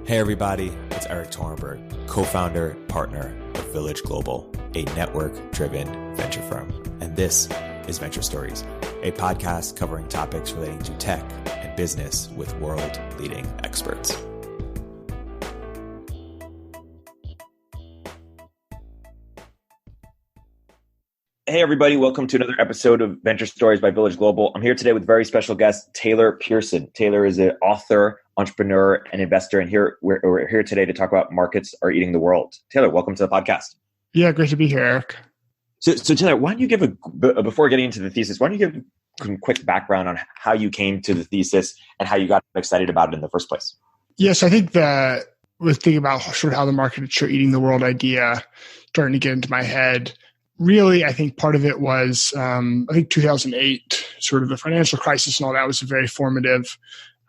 Hey everybody, it's Erik, co-founder, partner of Village Global, a network-driven venture firm. And this is Venture Stories, a podcast covering topics relating to tech and business with world-leading experts. Hey everybody, welcome to another episode of Venture Stories by Village Global. I'm here today with very special guest, Taylor Pearson. Taylor is an author, entrepreneur, and investor, and we're here today to talk about markets are eating the world. Taylor, welcome to the podcast. Yeah, great to be here, Erik. So Taylor, why don't you give before getting into the thesis, why don't you give some quick background on how you came to the thesis and how you got excited about it in the first place? Yes, I think that was thinking about sort of how the markets are eating the world idea starting to get into my head. Really, I think part of it was, 2008, sort of the financial crisis and all that was a very formative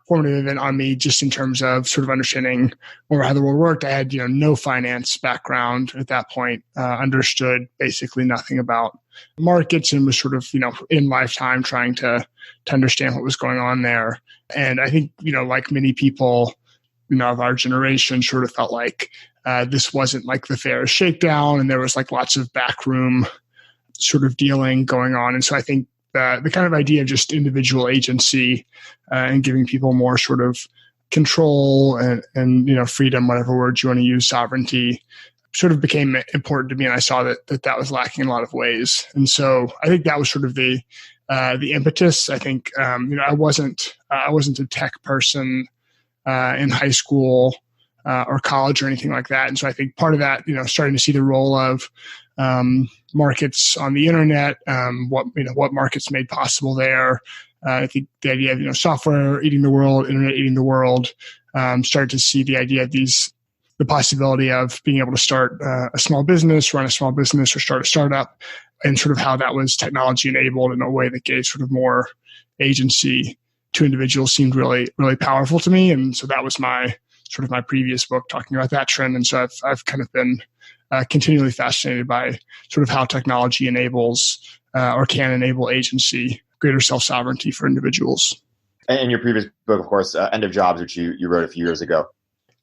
event on me, just in terms of sort of understanding more how the world worked. I had, no finance background at that point, understood basically nothing about markets, and was sort of, in lifetime trying to understand what was going on there. And I think, like many people, of our generation, sort of felt like this wasn't like the fairest shakedown, and there was like lots of backroom sort of dealing going on. And so I think the kind of idea of just individual agency and giving people more sort of control and freedom, whatever words you want to use, sovereignty, sort of became important to me. And I saw that was lacking in a lot of ways. And so I think that was sort of the impetus. I think I wasn't a tech person in high school or college or anything like that. And so I think part of that, starting to see the role of markets on the internet, what markets made possible there. I think the idea of software eating the world, internet eating the world, started to see the idea of the possibility of being able to start a small business, run a small business, or start a startup, and sort of how that was technology enabled in a way that gave sort of more agency to individuals seemed really, really powerful to me. And so that was my previous book talking about that trend. And so I've kind of been continually fascinated by sort of how technology enables or can enable agency, greater self-sovereignty for individuals. And your previous book, of course, End of Jobs, which you wrote a few years ago.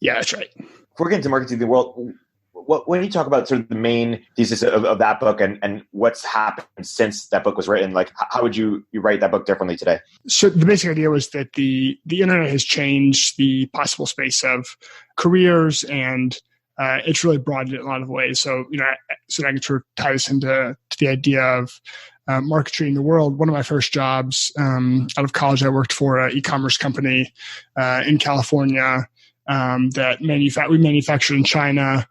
Yeah, that's right. Before we get into markets in the world, when you talk about sort of the main thesis of that book and what's happened since that book was written, like how would you write that book differently today? So the basic idea was that the internet has changed the possible space of careers, and it's really broadened it in a lot of ways. So, so I can sort of tie this into the idea of market treating the world. One of my first jobs out of college, I worked for an e-commerce company in California that we manufactured in China.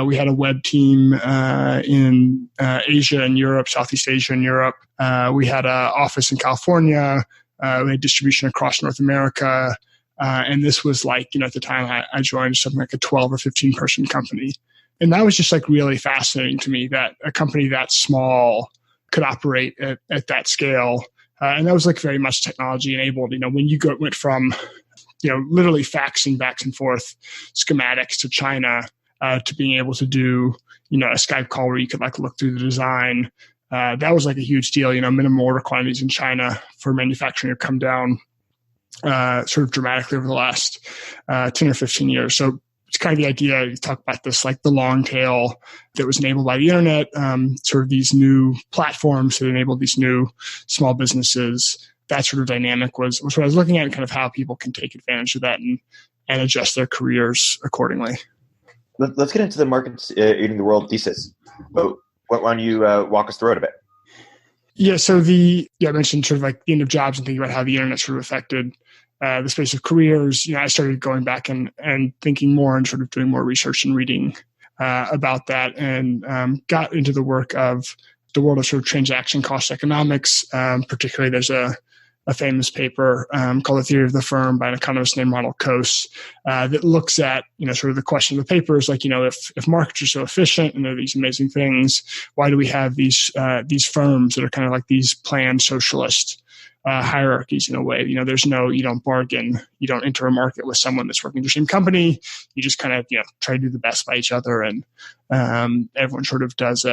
We had a web team in Asia and Europe, Southeast Asia and Europe. We had an office in California. We had distribution across North America. And this was like, at the time I joined something like a 12 or 15 person company. And that was just like really fascinating to me that a company that small could operate at that scale. And that was like very much technology enabled. When you went from, literally faxing back and forth schematics to China, to being able to do, a Skype call where you could like look through the design. That was like a huge deal. Minimum order quantities in China for manufacturing have come down sort of dramatically over the last 10 or 15 years. So it's kind of the idea, you talk about this, like the long tail that was enabled by the internet, sort of these new platforms that enabled these new small businesses. That sort of dynamic was what I was looking at, and kind of how people can take advantage of that and adjust their careers accordingly. Let's get into the markets eating the world thesis. Why don't you walk us through it a bit? Yeah, so I mentioned sort of like the end of jobs and thinking about how the internet sort of affected the space of careers. I started going back and thinking more and sort of doing more research and reading about that, and got into the work of the world of sort of transaction cost economics. Particularly, there's a famous paper called The Theory of the Firm by an economist named Ronald Coase that looks at, sort of the question of the paper is like, if markets are so efficient and they're these amazing things, why do we have these firms that are kind of like these planned socialist hierarchies in a way? You don't bargain, you don't enter a market with someone that's working in the same company. You just kind of, try to do the best by each other, and everyone sort of does,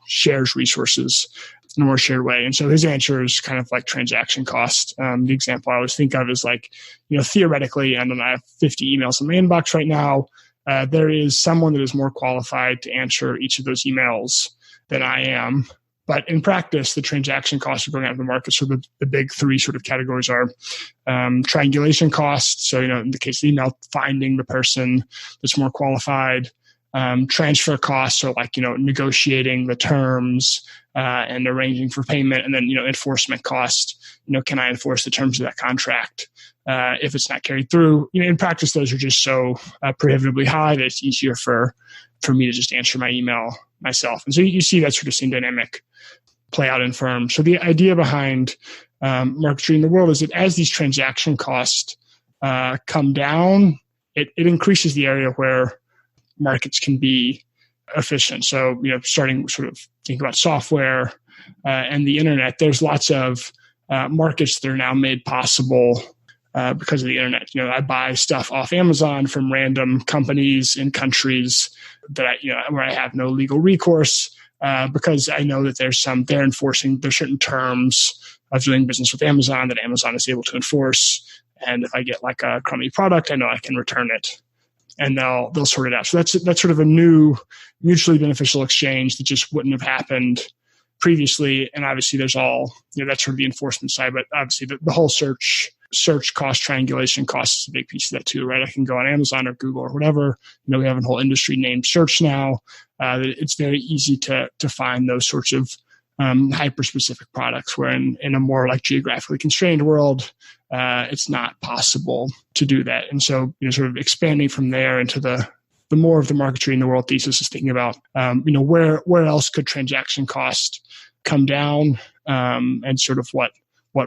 shares resources. in a more shared way. And so his answer is kind of like transaction cost. The example I always think of is like, theoretically, and I have 50 emails in my inbox right now. There is someone that is more qualified to answer each of those emails than I am. But in practice, the transaction costs of going out to the market, so the big three sort of categories are triangulation costs. So, in the case of email, finding the person that's more qualified. Transfer costs, so like, negotiating the terms and arranging for payment. And then, enforcement cost, can I enforce the terms of that contract if it's not carried through? In practice, those are just so prohibitively high that it's easier for me to just answer my email myself. And so you see that sort of same dynamic play out in firms. So the idea behind market treating the world is that as these transaction costs come down, it increases the area where markets can be efficient. So, starting sort of thinking about software and the internet, there's lots of markets that are now made possible because of the internet. I buy stuff off Amazon from random companies in countries that where I have no legal recourse because I know that they're enforcing there's certain terms of doing business with Amazon that Amazon is able to enforce. And if I get like a crummy product, I know I can return it. And they'll sort it out. So that's sort of a new mutually beneficial exchange that just wouldn't have happened previously. And obviously there's all, that's sort of the enforcement side, but obviously the whole search cost, triangulation cost is a big piece of that too, right? I can go on Amazon or Google or whatever. We have a whole industry named search now. It's very easy to find those sorts of hyper-specific products, where in a more like geographically constrained world, it's not possible to do that. And so, sort of expanding from there into the more of the market treating the world thesis is thinking about, where else could transaction cost come down, and sort of what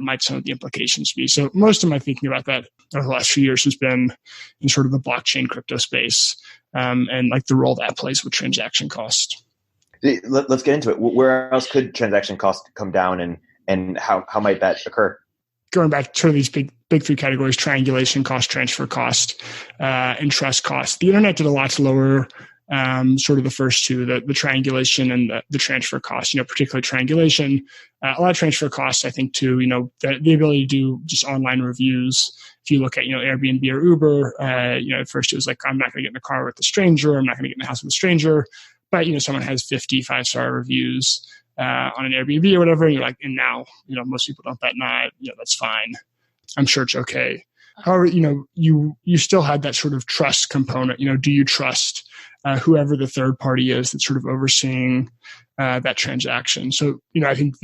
might some of the implications be. So most of my thinking about that over the last few years has been in sort of the blockchain crypto space, and like the role that plays with transaction cost. Let's get into it. Where else could transaction costs come down, and how might that occur? Going back to these big three categories: triangulation cost, transfer cost, and trust cost. The internet did a lot to lower sort of the first two, the triangulation and the transfer cost. Particularly triangulation. A lot of transfer costs, I think, too. The ability to do just online reviews. If you look at Airbnb or Uber, at first it was like, I'm not going to get in a car with a stranger. I'm not going to get in a house with a stranger. But someone has 50 5-star reviews on an Airbnb or whatever, and you're like, and now most people don't bat an eye. That's fine. I'm sure it's okay. However, you still had that sort of trust component. Do you trust whoever the third party is that's sort of overseeing that transaction? So I think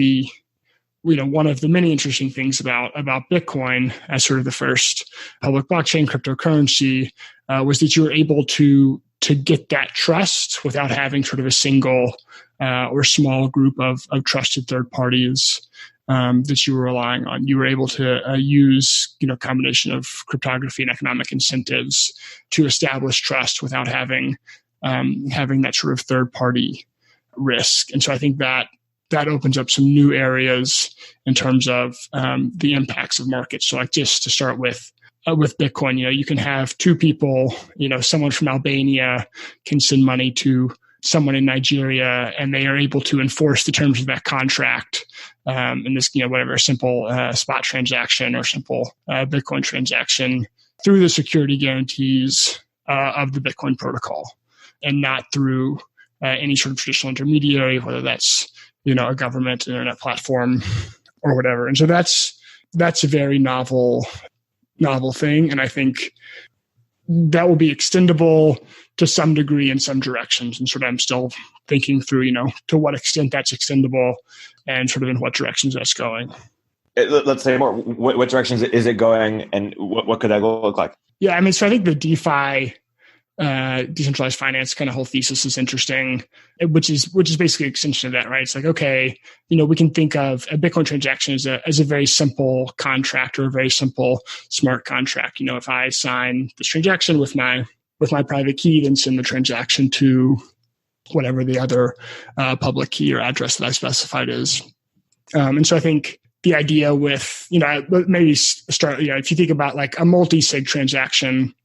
one of the many interesting things about Bitcoin as sort of the first public blockchain cryptocurrency was that you were able to get that trust without having sort of a single or small group of trusted third parties that you were relying on. You were able to use a combination of cryptography and economic incentives to establish trust without having that sort of third party risk. And so I think that opens up some new areas in terms of the impacts of markets. So like just to start with Bitcoin, you can have two people, someone from Albania can send money to someone in Nigeria, and they are able to enforce the terms of that contract in this, whatever, simple spot transaction or simple Bitcoin transaction through the security guarantees of the Bitcoin protocol, and not through any sort of traditional intermediary, whether that's, a government, internet platform, or whatever. And so that's a very novel thing. And I think that will be extendable to some degree in some directions. And sort of I'm still thinking through, to what extent that's extendable and sort of in what directions that's going. Let's say more. What directions is it going, and what could that look like? Yeah, so I think the DeFi, decentralized finance kind of whole thesis is interesting, which is basically an extension of that, right? It's like, okay, we can think of a Bitcoin transaction as a very simple contract, or a very simple smart contract. If I sign this transaction with my private key, then send the transaction to whatever the other public key or address that I specified is. And so I think the idea with, maybe start, if you think about like a multi-sig transaction,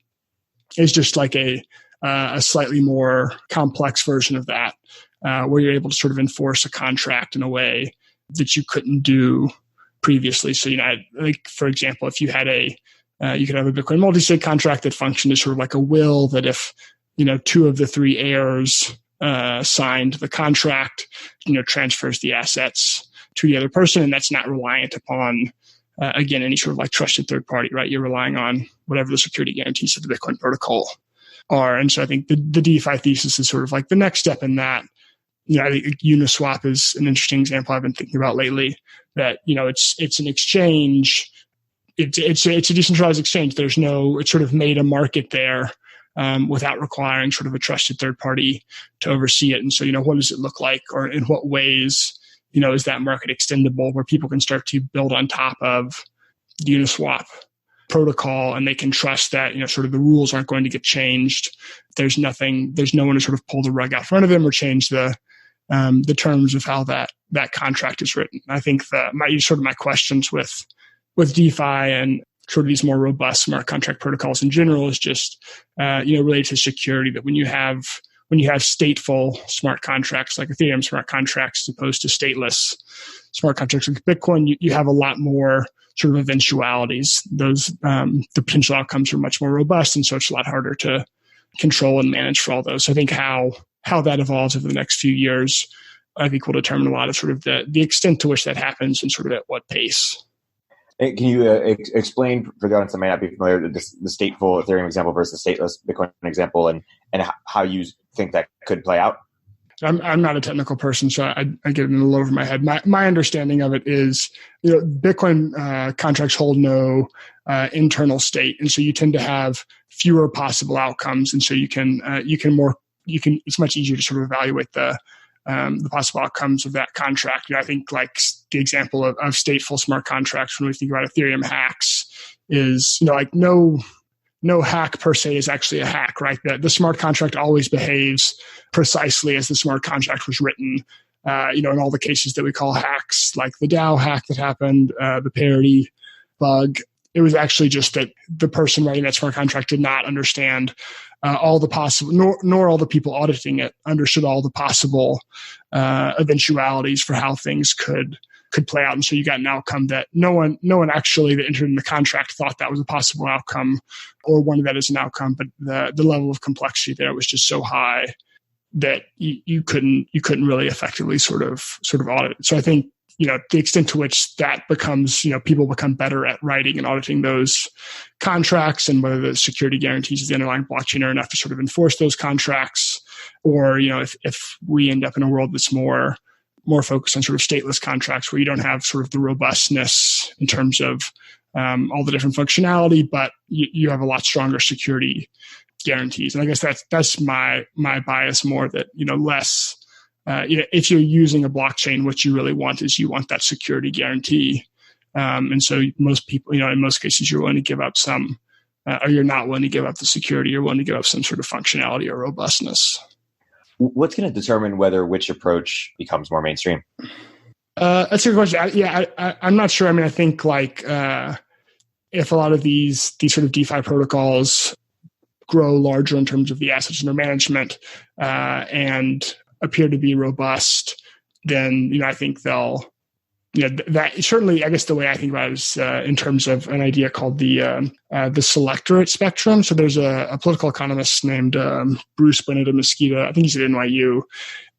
is just like a slightly more complex version of that, where you're able to sort of enforce a contract in a way that you couldn't do previously. So, like, for example, if you had you could have a Bitcoin multi-sig contract that functioned as sort of like a will, that if, two of the three heirs signed the contract, transfers the assets to the other person. And that's not reliant upon, again, any sort of like trusted third party, right? You're relying on whatever the security guarantees of the Bitcoin protocol are. And so I think the DeFi thesis is sort of like the next step in that. I think Uniswap is an interesting example I've been thinking about lately, that, it's an exchange. It's a decentralized exchange. It sort of made a market there without requiring sort of a trusted third party to oversee it. And so, what does it look like, or in what ways, is that market extendable, where people can start to build on top of the Uniswap protocol, and they can trust that, sort of the rules aren't going to get changed. There's no one to sort of pull the rug out from under them or change the terms of how that contract is written. I think my questions with DeFi and sort of these more robust smart contract protocols in general is just, related to security, that when you have stateful smart contracts like Ethereum smart contracts, as opposed to stateless smart contracts like Bitcoin, you have a lot more sort of eventualities. Those, the potential outcomes are much more robust. And so it's a lot harder to control and manage for all those. So I think how that evolves over the next few years, I think will determine a lot of sort of the extent to which that happens and sort of at what pace. Can you explain, for the audience that may not be familiar, the stateful Ethereum example versus the stateless Bitcoin example, and how you think that could play out? I'm not a technical person, so I get it a little over my head. My understanding of it is, Bitcoin contracts hold no internal state, and so you tend to have fewer possible outcomes, and so it's much easier to sort of evaluate the possible outcomes of that contract. I think like the example of stateful smart contracts, when we think about Ethereum hacks, is, like no hack per se is actually a hack, right? The smart contract always behaves precisely as the smart contract was written. In all the cases that we call hacks, like the DAO hack that happened, the parity bug, it was actually just that the person writing that smart contract did not understand all the possible, nor all the people auditing it understood all the possible eventualities for how things could play out. And so you got an outcome that no one actually that entered in the contract thought that was a possible outcome or wanted that as an outcome. But the level of complexity there was just so high that you couldn't really effectively sort of audit it. So I think, the extent to which that becomes, people become better at writing and auditing those contracts, and whether the security guarantees of the underlying blockchain are enough to sort of enforce those contracts, or, if we end up in a world that's more focused on sort of stateless contracts, where you don't have sort of the robustness in terms of all the different functionality, but you have a lot stronger security guarantees. And I guess that's my bias more, that, less, if you're using a blockchain, what you really want is you want that security guarantee. And so most people, in most cases, you're willing to give up some, or you're not willing to give up the security. You're willing to give up some sort of functionality or robustness. What's going to determine which approach becomes more mainstream? That's a good question. I'm not sure. I mean, I think if a lot of these sort of DeFi protocols grow larger in terms of the assets under management and appear to be robust, then I think they'll that certainly, I guess the way I think about it is in terms of an idea called the selectorate spectrum. So there's a political economist named Bruce Benedimosquita. I think he's at NYU.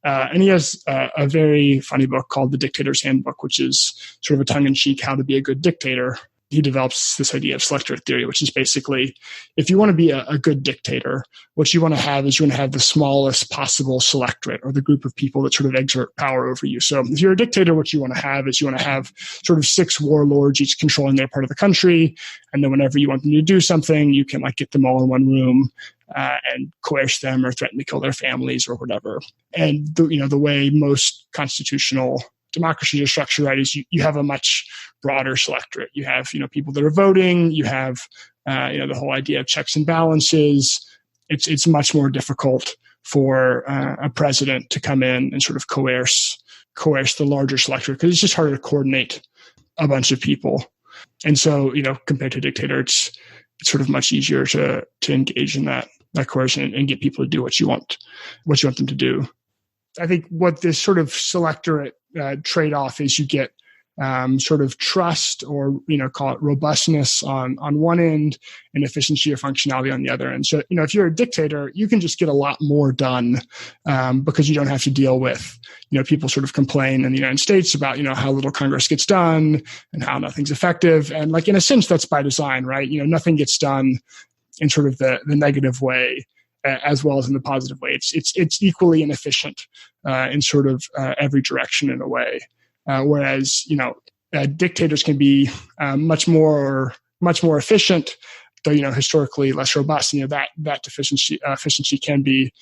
And he has a very funny book called The Dictator's Handbook, which is sort of a tongue-in-cheek how to be a good dictator. He develops this idea of selectorate theory, which is basically, if you want to be a good dictator, what you want to have is you want to have the smallest possible selectorate, or the group of people that sort of exert power over you. So if you're a dictator, what you want to have is you want to have sort of 6 warlords, each controlling their part of the country. And then whenever you want them to do something, you can get them all in one room and coerce them or threaten to kill their families or whatever. And the way most constitutional democracies are structured, right, is you have a much broader selectorate. You have, people that are voting. You have, the whole idea of checks and balances. It's much more difficult for a president to come in and sort of coerce the larger selectorate, because it's just harder to coordinate a bunch of people. And so, compared to a dictator, it's sort of much easier to engage in that coercion and get people to do what you want them to do. I think what this sort of selectorate trade-off is, you get sort of trust, or call it robustness on one end, and efficiency or functionality on the other end. So if you're a dictator, you can just get a lot more done because you don't have to deal with people sort of complain in the United States about how little Congress gets done and how nothing's effective. And in a sense, that's by design, right? Nothing gets done in sort of the negative way as well as in the positive way. It's equally inefficient in sort of every direction in a way. Whereas, dictators can be much more efficient, though, historically less robust. That efficiency can be,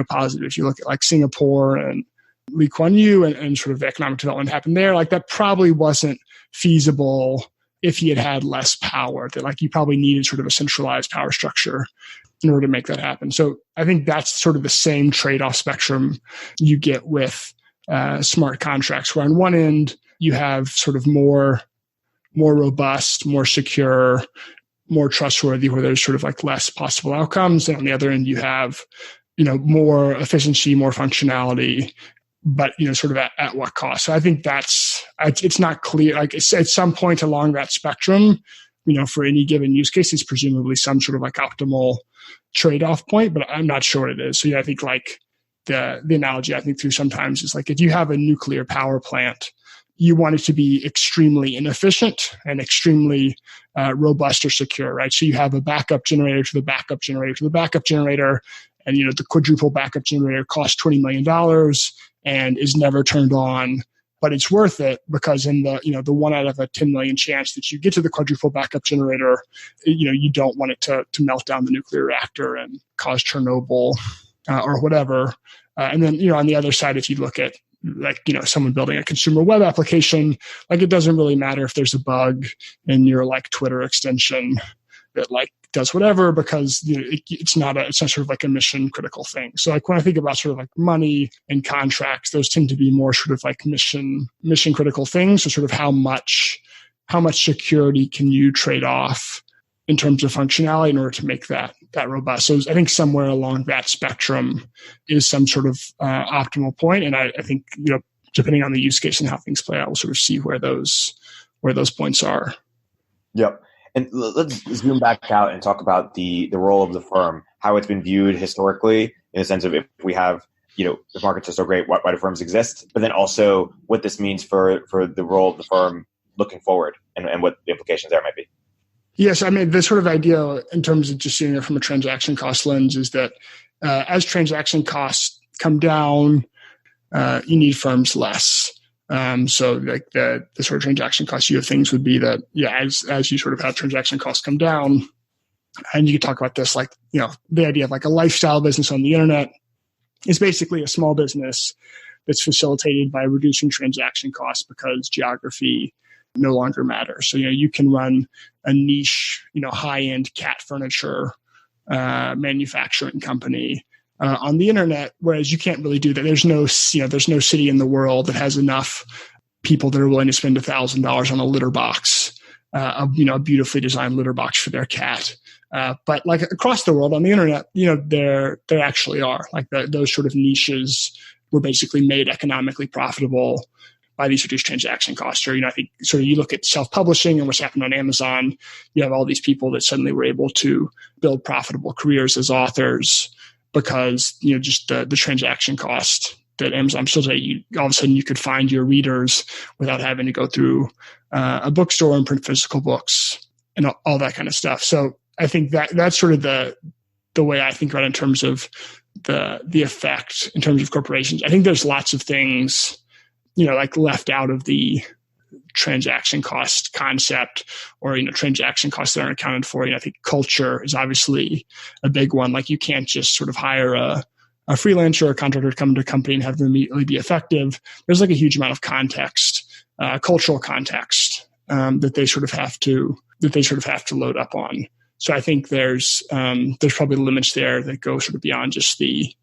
positive. If you look at Singapore and Lee Kuan Yew and sort of the economic development happened there, that probably wasn't feasible if he had less power. That you probably needed sort of a centralized power structure in order to make that happen. So I think that's sort of the same trade-off spectrum you get with smart contracts, where on one end you have sort of more robust, more secure, more trustworthy, where there's sort of less possible outcomes, and on the other end you have more efficiency, more functionality, but sort of at what cost. So I think it's not clear. At some point along that spectrum, for any given use case, it's presumably some sort of optimal trade-off point, but I'm not sure what it is. So yeah, I think the analogy I think through sometimes is if you have a nuclear power plant, you want it to be extremely inefficient and extremely robust or secure, right? So you have a backup generator to the backup generator to the backup generator, and the quadruple backup generator costs $20 million and is never turned on, but it's worth it because in the 1 out of a 10 million chance that you get to the quadruple backup generator, you don't want it to melt down the nuclear reactor and cause Chernobyl or whatever. And then, on the other side, if you look at someone building a consumer web application, it doesn't really matter if there's a bug in your Twitter extension that does whatever, because it's not sort of a mission critical thing. So when I think about sort of money and contracts, those tend to be more sort of mission critical things. So sort of how much security can you trade off in terms of functionality in order to make that robust. So I think somewhere along that spectrum is some sort of optimal point. And I think, depending on the use case and how things play out, we'll sort of see where those points are. Yep. And let's zoom back out and talk about the role of the firm, how it's been viewed historically, in the sense of if we have, if markets are so great, why do firms exist? But then also what this means for the role of the firm looking forward and what the implications there might be. Yes, I mean, the sort of idea in terms of just seeing it from a transaction cost lens is that as transaction costs come down, you need firms less. So the sort of transaction cost view of things would be that, as you sort of have transaction costs come down, and you can talk about this, the idea of a lifestyle business on the internet is basically a small business that's facilitated by reducing transaction costs because geography no longer matters. So, you can run a niche, high-end cat furniture manufacturing company on the internet, whereas you can't really do that. There's no city in the world that has enough people that are willing to spend $1,000 on a litter box, a beautifully designed litter box for their cat. But across the world on the internet, there actually are those sort of niches were basically made economically profitable by these reduced transaction costs. Or, I think sort of you look at self-publishing and what's happened on Amazon, you have all these people that suddenly were able to build profitable careers as authors because, just the transaction cost that Amazon still today, all of a sudden you could find your readers without having to go through a bookstore and print physical books and all that kind of stuff. So I think that's sort of the way I think about it in terms of the effect in terms of corporations. I think there's lots of things left out of the transaction cost concept or, transaction costs that aren't accounted for. I think culture is obviously a big one. You can't just sort of hire a freelancer or a contractor to come to a company and have them immediately be effective. There's a huge amount of context, cultural context, that they sort of have to load up on. So I think there's probably limits there that go sort of beyond just the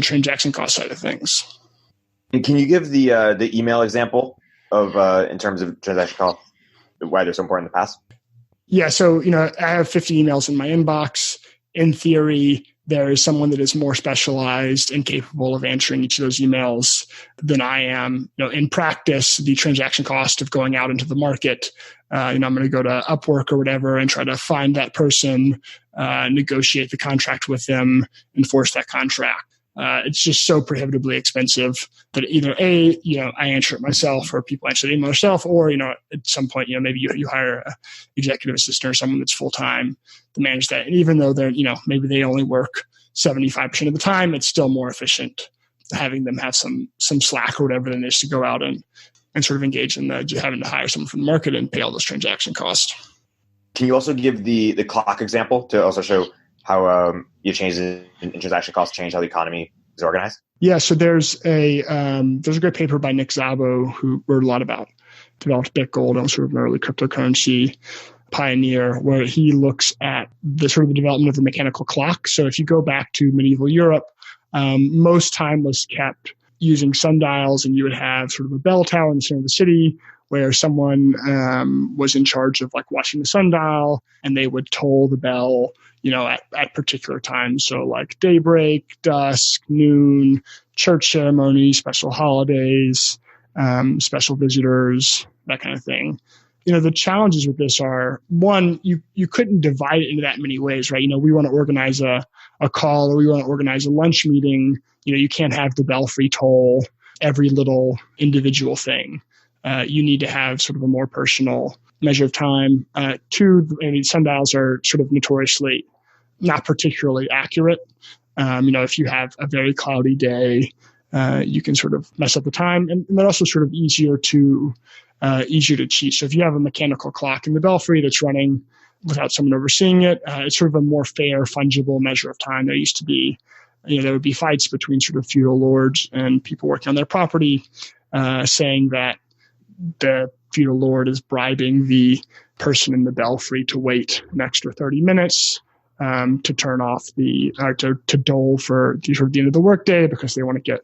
transaction cost side of things. And can you give the email example of in terms of transaction costs, why they're so important in the past? Yeah, so I have 50 emails in my inbox. In theory, there is someone that is more specialized and capable of answering each of those emails than I am. In practice, the transaction cost of going out into the market, I'm going to go to Upwork or whatever and try to find that person, negotiate the contract with them, enforce that contract. It's just so prohibitively expensive that either I answer it myself, or people answer the email themselves, or, at some point, maybe you hire an executive assistant or someone that's full-time to manage that. And even though they're, maybe they only work 75% of the time, it's still more efficient having them have some slack or whatever than it is to go out and sort of engage in having to hire someone from the market and pay all those transaction costs. Can you also give the clock example to also show how your changes in transaction costs change how the economy is organized? Yeah, so there's a great paper by Nick Szabo, who wrote a lot about developed Bitgold and sort of an early cryptocurrency pioneer, where he looks at the sort of the development of the mechanical clock. So if you go back to medieval Europe, most time was kept using sundials, and you would have sort of a bell tower in the center of the city where someone was in charge of like watching the sundial, and they would toll the bell at particular times. So like daybreak, dusk, noon, church ceremonies, special holidays, special visitors, that kind of thing. The challenges with this are, one, you couldn't divide it into that many ways, right? We want to organize a call, or we want to organize a lunch meeting. You can't have the belfry toll every little individual thing. You need to have sort of a more personal measure of time. Two, sundials are sort of notoriously not particularly accurate. If you have a very cloudy day, you can sort of mess up the time, and they're also sort of easier to cheat. So if you have a mechanical clock in the belfry that's running without someone overseeing it, it's sort of a more fair, fungible measure of time. There used to be, there would be fights between sort of feudal lords and people working on their property, saying that the feudal lord is bribing the person in the belfry to wait an extra 30 minutes to turn off to dole for the end of the workday, because they want to get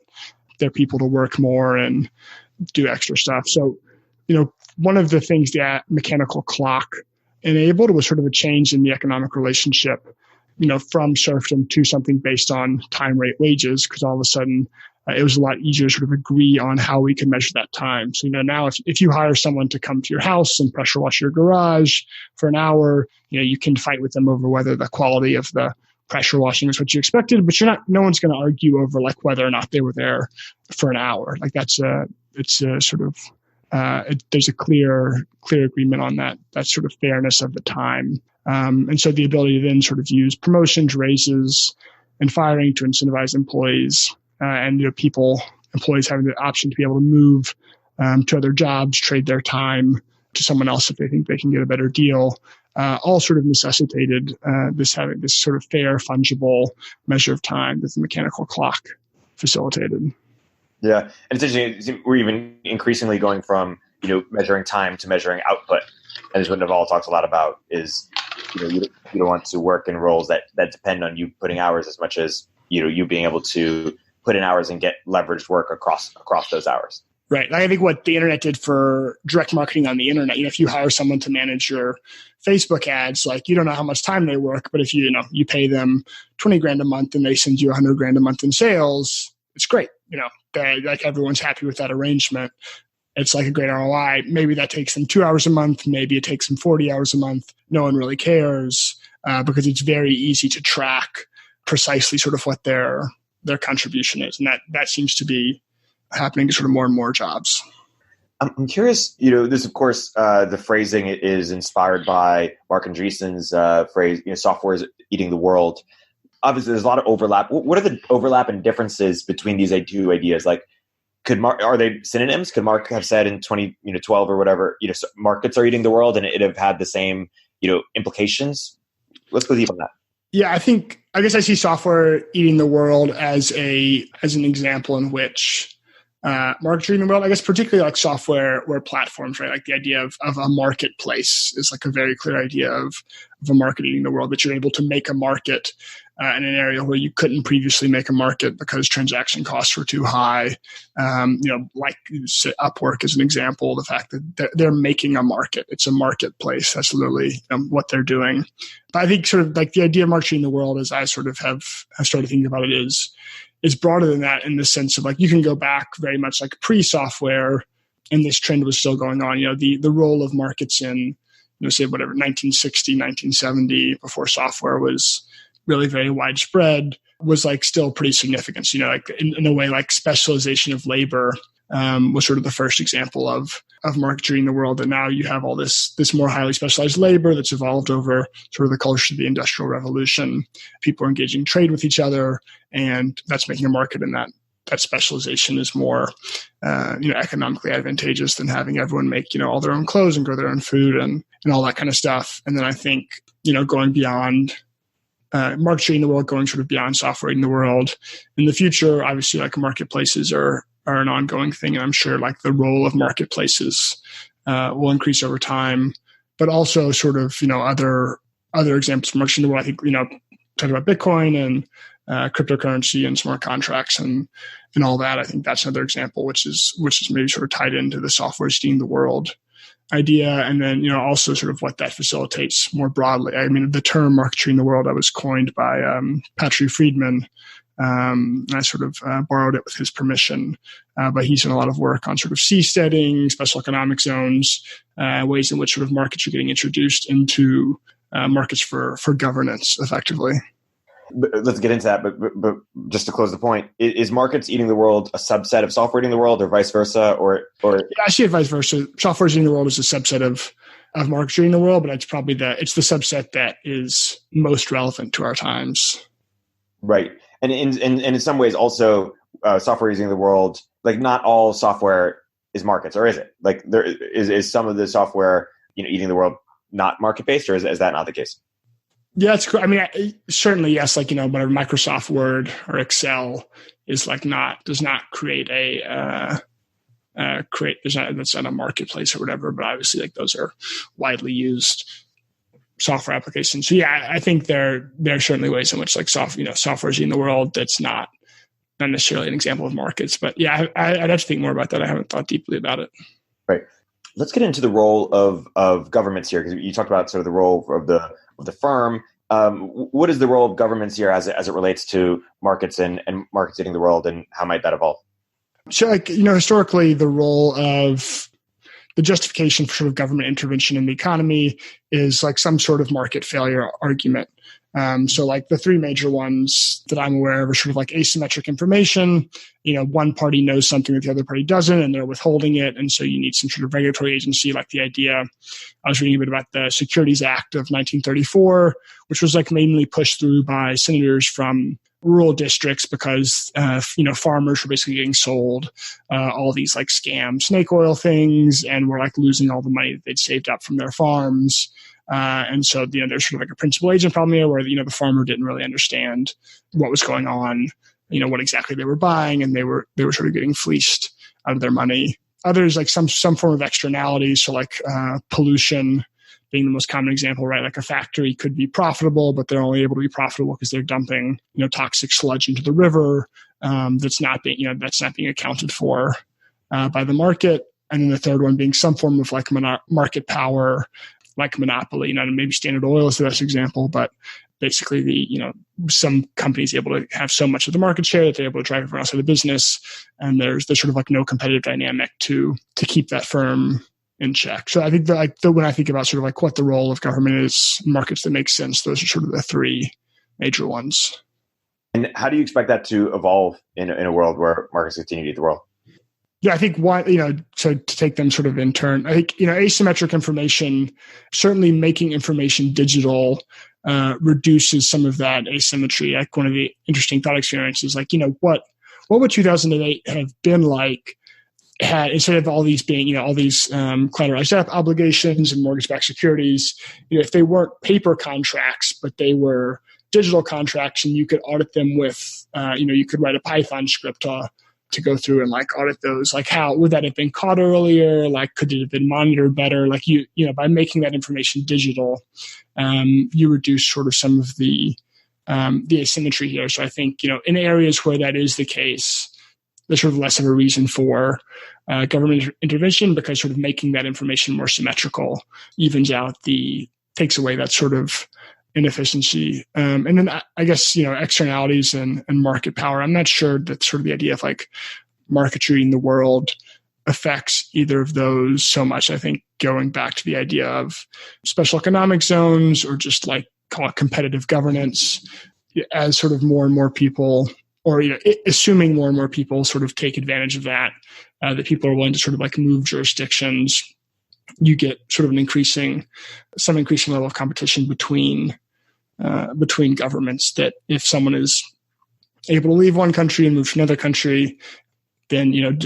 their people to work more and do extra stuff. So, one of the things that mechanical clock enabled was sort of a change in the economic relationship, from serfdom to something based on time, rate, wages, because all of a sudden it was a lot easier to sort of agree on how we can measure that time. So, now if you hire someone to come to your house and pressure wash your garage for an hour, you can fight with them over whether the quality of the pressure washing is what you expected, but no one's going to argue over like whether or not they were there for an hour. Like there's a clear agreement on that sort of fairness of the time. And so the ability to then sort of use promotions, raises, and firing to incentivize employees, and employees having the option to be able to move to other jobs, trade their time to someone else if they think they can get a better deal, all sort of necessitated having this sort of fair, fungible measure of time that the mechanical clock facilitated. Yeah, and it's interesting. We're even increasingly going from measuring time to measuring output, and as what Naval talks a lot about is you don't want to work in roles that depend on you putting hours as much as you being able to put in hours and get leveraged work across those hours. Right. I think what the internet did for direct marketing on the internet, if you hire someone to manage your Facebook ads, like you don't know how much time they work, but if you pay them $20,000 a month and they send you $100,000 a month in sales, it's great. Like everyone's happy with that arrangement. It's like a great ROI. Maybe that takes them 2 hours a month. Maybe it takes them 40 hours a month. No one really cares because it's very easy to track precisely sort of what their contribution is. And that seems to be happening to sort of more and more jobs. I'm curious, this, of course, the phrasing is inspired by Marc Andreessen's phrase, software is eating the world. Obviously, there's a lot of overlap. What are the overlap and differences between these two ideas? Like, are they synonyms? Could Marc have said in 2012 or whatever, markets are eating the world, and it have had the same, implications? Let's go deep on that. Yeah, I guess I see software eating the world as an example in which markets are eating the world. I guess particularly like software platforms, right? Like the idea of a marketplace is like a very clear idea of a market eating the world, that you're able to make a market in an area where you couldn't previously make a market because transaction costs were too high. Like Upwork as an example, the fact that they're making a market. It's a marketplace. That's literally what they're doing. But I think sort of like the idea of market treating the world, as I sort of have started thinking about it, is broader than that, in the sense of like you can go back very much like pre-software, and this trend was still going on. The role of markets in, say whatever, 1960, 1970, before software was really very widespread, was like still pretty significant. So, like in a way, like specialization of labor was sort of the first example of market treating the world. And now you have all this more highly specialized labor that's evolved over sort of the culture of the Industrial Revolution. People are engaging in trade with each other, and that's making a market, and that specialization is more economically advantageous than having everyone make all their own clothes and grow their own food and all that kind of stuff. And then I think going beyond market treating the world, going sort of beyond software in the world in the future, obviously like marketplaces are an ongoing thing, and I'm sure like the role of marketplaces will increase over time. But also sort of other examples of market treating the world, I think talking about Bitcoin and cryptocurrency and smart contracts and all that. I think that's another example, which is maybe sort of tied into the software eating the world idea. And then, also sort of what that facilitates more broadly. I mean, the term market treating the world, that was coined by Patrick Friedman. And I sort of borrowed it with his permission. But he's done a lot of work on sort of seasteading, special economic zones, ways in which sort of markets are getting introduced into markets for governance effectively. Let's get into that, but just to close the point, is markets eating the world a subset of software eating the world, or vice versa, or? Yeah, I see it vice versa. Software eating the world is a subset of markets eating the world, but it's probably the subset that is most relevant to our times. Right, and in some ways also software eating the world. Like not all software is markets, or is it? Like there is some of the software eating the world not market based, or is that not the case? Yeah, it's cool. I mean, certainly, yes. Like, whatever Microsoft Word or Excel is like does not create that's not a marketplace or whatever. But obviously, like those are widely used software applications. So yeah, I think there are certainly ways in which like software is in the world that's not necessarily an example of markets. But yeah, I'd have to think more about that. I haven't thought deeply about it. Right. Let's get into the role of governments here, because you talked about sort of the role of the firm. What is the role of governments here as it relates to markets and markets eating the world, and how might that evolve? So, like, historically, the role of the justification for sort of government intervention in the economy is like some sort of market failure argument. So like the three major ones that I'm aware of are sort of like asymmetric information. One party knows something that the other party doesn't, and they're withholding it. And so you need some sort of regulatory agency, like the idea. I was reading a bit about the Securities Act of 1934, which was like mainly pushed through by senators from rural districts because, farmers were basically getting sold all these like scam snake oil things, and were like losing all the money that they'd saved up from their farms. And so, there's sort of like a principal agent problem here where, the farmer didn't really understand what was going on, what exactly they were buying, and they were sort of getting fleeced out of their money. Others, like some form of externalities. So like, pollution being the most common example, right? Like a factory could be profitable, but they're only able to be profitable because they're dumping, toxic sludge into the river. That's not being accounted for, by the market. And then the third one being some form of like market power, like monopoly, maybe Standard Oil is the best example, but basically some companies able to have so much of the market share that they're able to drive everyone else out of the business. And there's sort of like no competitive dynamic to keep that firm in check. So I think that when I think about sort of like what the role of government is in markets that make sense, those are sort of the three major ones. And how do you expect that to evolve in a world where markets continue to eat the world? Yeah, I think so to take them sort of in turn, I think, asymmetric information, certainly making information digital reduces some of that asymmetry. Like one of the interesting thought experiences, like, what would 2008 have been like had, instead of all these being, all these collateralized obligations and mortgage-backed securities, if they weren't paper contracts, but they were digital contracts, and you could audit them with, you could write a Python script to go through and like audit those. Like, how would that have been caught earlier? Like, could it have been monitored better? Like, by making that information digital, you reduce sort of some of the the asymmetry here. So I think, in areas where that is the case, there's sort of less of a reason for government intervention, because sort of making that information more symmetrical takes away that sort of inefficiency. And then I guess, externalities and market power. I'm not sure that sort of the idea of like market treating the world affects either of those so much. I think going back to the idea of special economic zones, or just like call it competitive governance, as sort of more and more people, or assuming more and more people sort of take advantage of that people are willing to sort of like move jurisdictions, you get sort of some increasing level of competition between governments, that if someone is able to leave one country and move to another country, then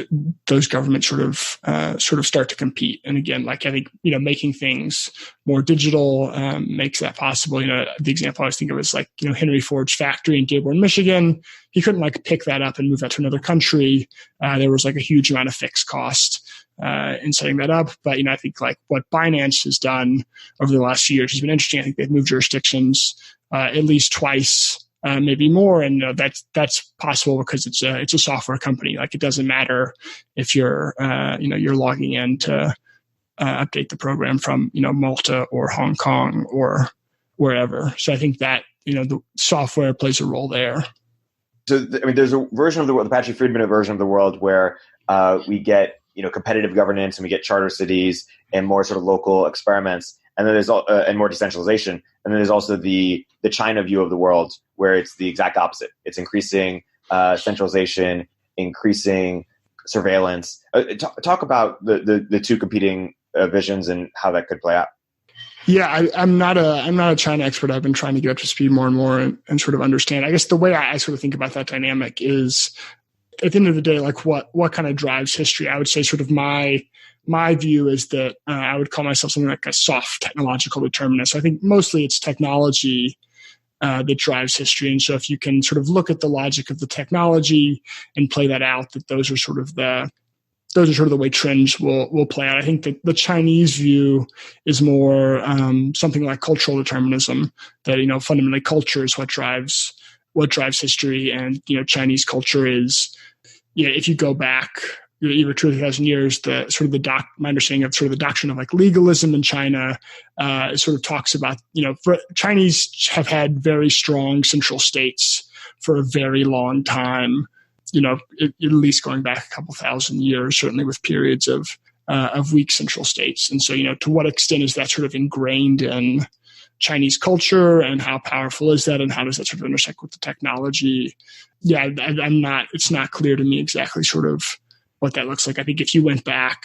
those governments sort of start to compete. And again, like I think making things more digital makes that possible. The example I was thinking of is like Henry Ford's factory in Dearborn, Michigan. He couldn't like pick that up and move that to another country. There was like a huge amount of fixed cost in setting that up. But I think like what Binance has done over the last few years has been interesting. I think they've moved jurisdictions at least twice. Maybe more, and that's possible because it's a software company. Like it doesn't matter if you're logging in to update the program from Malta or Hong Kong or wherever. So I think that the software plays a role there. So there's a version of the world, the Patrick Friedman version of the world, where we get competitive governance and we get charter cities and more sort of local experiments. And then there's and more decentralization. And then there's also the China view of the world, where it's the exact opposite. It's increasing centralization, increasing surveillance. Talk about the two competing visions and how that could play out. Yeah, I'm not a China expert. I've been trying to get up to speed more and more and sort of understand. I guess the way I sort of think about that dynamic is, at the end of the day, like what kind of drives history. I would say sort of my view is that I would call myself something like a soft technological determinist. So I think mostly it's technology that drives history. And so if you can sort of look at the logic of the technology and play that out, that those are sort of the way trends will play out. I think that the Chinese view is more something like cultural determinism, that fundamentally culture is what drives history. And Chinese culture is, if you go back even 2,000 years, my understanding of sort of the doctrine of like legalism in China sort of talks about, Chinese have had very strong central states for a very long time, at least going back a couple thousand years, certainly with periods of weak central states. And so, to what extent is that sort of ingrained in Chinese culture, and how powerful is that, and how does that sort of intersect with the technology? Yeah, it's not clear to me exactly sort of what that looks like. I think if you went back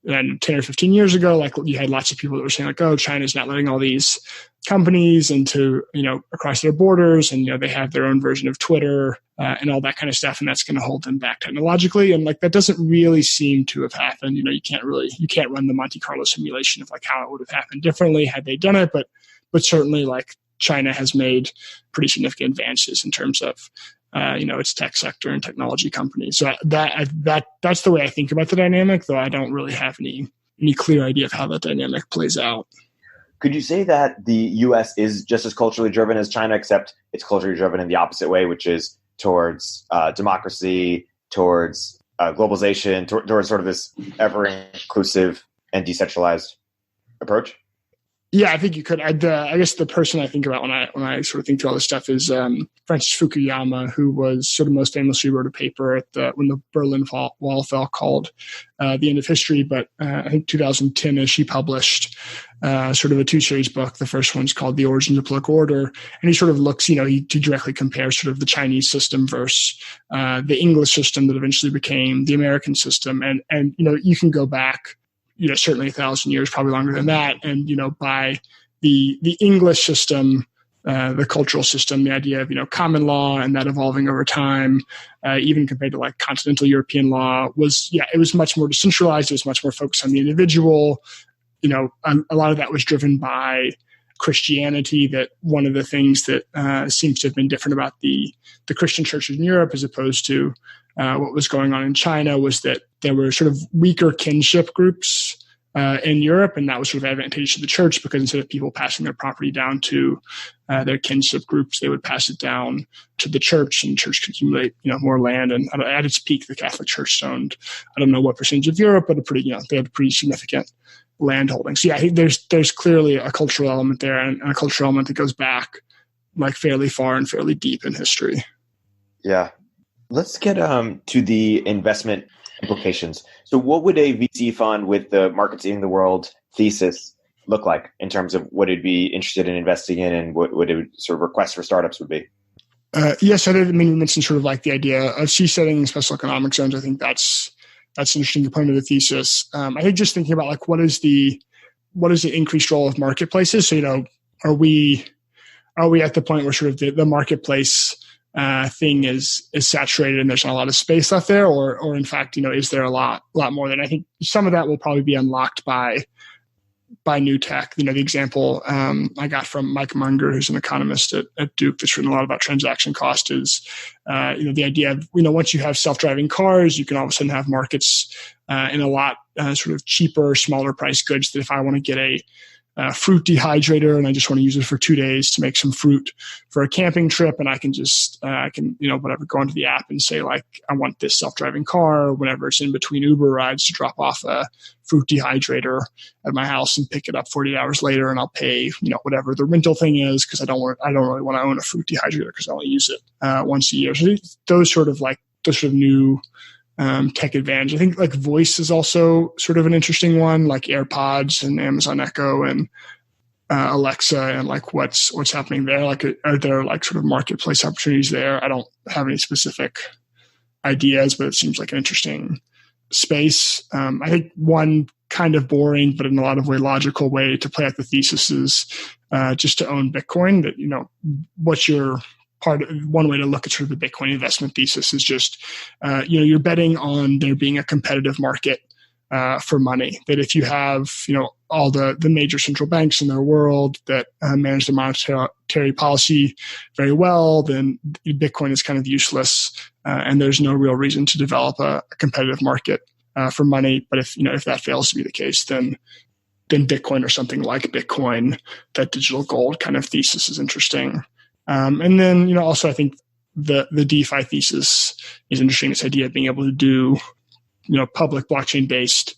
10 or 15 years ago, like you had lots of people that were saying like, oh, China's not letting all these companies into, across their borders, and, they have their own version of Twitter and all that kind of stuff. And that's going to hold them back technologically. And like, that doesn't really seem to have happened. You can't run the Monte Carlo simulation of like how it would have happened differently had they done it. But certainly like China has made pretty significant advances in terms of, its tech sector and technology companies. So that's the way I think about the dynamic, though I don't really have any clear idea of how that dynamic plays out. Could you say that the U.S. is just as culturally driven as China, except it's culturally driven in the opposite way, which is towards democracy, towards globalization, towards sort of this ever-inclusive and decentralized approach? Yeah, I think you could. I guess the person I think about when I sort of think through all this stuff is Francis Fukuyama, who was sort of most famously wrote a paper when the Berlin Wall fell called The End of History. But I think 2010, she published sort of a 2-series book. The first one's called The Origins of Political Order. And he sort of looks, he directly compares sort of the Chinese system versus the English system that eventually became the American system. And you can go back, certainly 1,000 years, probably longer than that. And, by the English system, the cultural system, the idea of, common law and that evolving over time, even compared to like continental European law it was much more decentralized. It was much more focused on the individual. A lot of that was driven by Christianity. That one of the things that seems to have been different about the Christian churches in Europe as opposed to what was going on in China was that there were sort of weaker kinship groups in Europe, and that was sort of advantageous to the church because instead of people passing their property down to their kinship groups, they would pass it down to the church, and the church could accumulate more land. And at its peak, the Catholic Church owned, I don't know what percentage of Europe, but they had pretty significant land holdings. So yeah, I think there's clearly a cultural element there, and a cultural element that goes back like fairly far and fairly deep in history. Yeah. Let's get to the investment implications. So what would a VC fund with the markets eating the world thesis look like in terms of what it'd be interested in investing in, and what would it sort of request for startups would be? Yes, I you mentioned sort of like the idea of seasteading in special economic zones. I think that's an interesting component of the thesis. I think just thinking about like what is the increased role of marketplaces? So, are we at the point where sort of the marketplace thing is saturated and there's not a lot of space left there, or in fact, is there a lot more? Than I think some of that will probably be unlocked by new tech. The example I got from Mike Munger, who's an economist at Duke that's written a lot about transaction cost, is the idea of once you have self-driving cars, you can all of a sudden have markets in a lot sort of cheaper, smaller price goods. That if I want to get a fruit dehydrator and I just want to use it for 2 days to make some fruit for a camping trip, and I can just go into the app and say like I want this self-driving car, whenever it's in between Uber rides, to drop off a fruit dehydrator at my house and pick it up 48 hours later, and I'll pay whatever the rental thing is, because I don't really want to own a fruit dehydrator because I only use it once a year. So those sort of new tech advantage. I think like voice is also sort of an interesting one, like AirPods and Amazon Echo and Alexa, and like what's happening there. Like, are there like sort of marketplace opportunities there? I don't have any specific ideas, but it seems like an interesting space. I think one kind of boring, but in a lot of way logical way to play out the thesis is just to own Bitcoin. That what's your one way to look at sort of the Bitcoin investment thesis is just, you're betting on there being a competitive market for money. That if you have, all the major central banks in their world that manage the monetary policy very well, then Bitcoin is kind of useless, and there's no real reason to develop a competitive market for money. But if that fails to be the case, then Bitcoin or something like Bitcoin, that digital gold kind of thesis is interesting. And then, also I think the DeFi thesis is interesting. This idea of being able to do, public blockchain based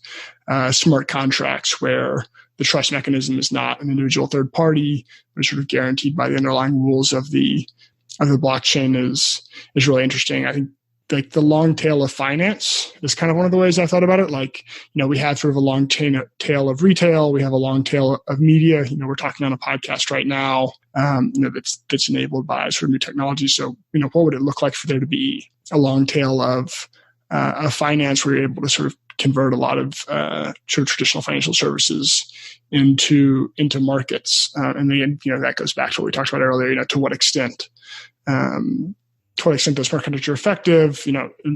smart contracts where the trust mechanism is not an individual third party, but is sort of guaranteed by the underlying rules of the blockchain is really interesting. I think like the long tail of finance is kind of one of the ways I thought about it. Like, we have sort of a long tail of retail. We have a long tail of media. We're talking on a podcast right now, that's enabled by sort of new technology. So, what would it look like for there to be a long tail of finance where you're able to sort of convert a lot of sort of traditional financial services into markets? And then, that goes back to what we talked about earlier, to what extent those smart contracts are effective.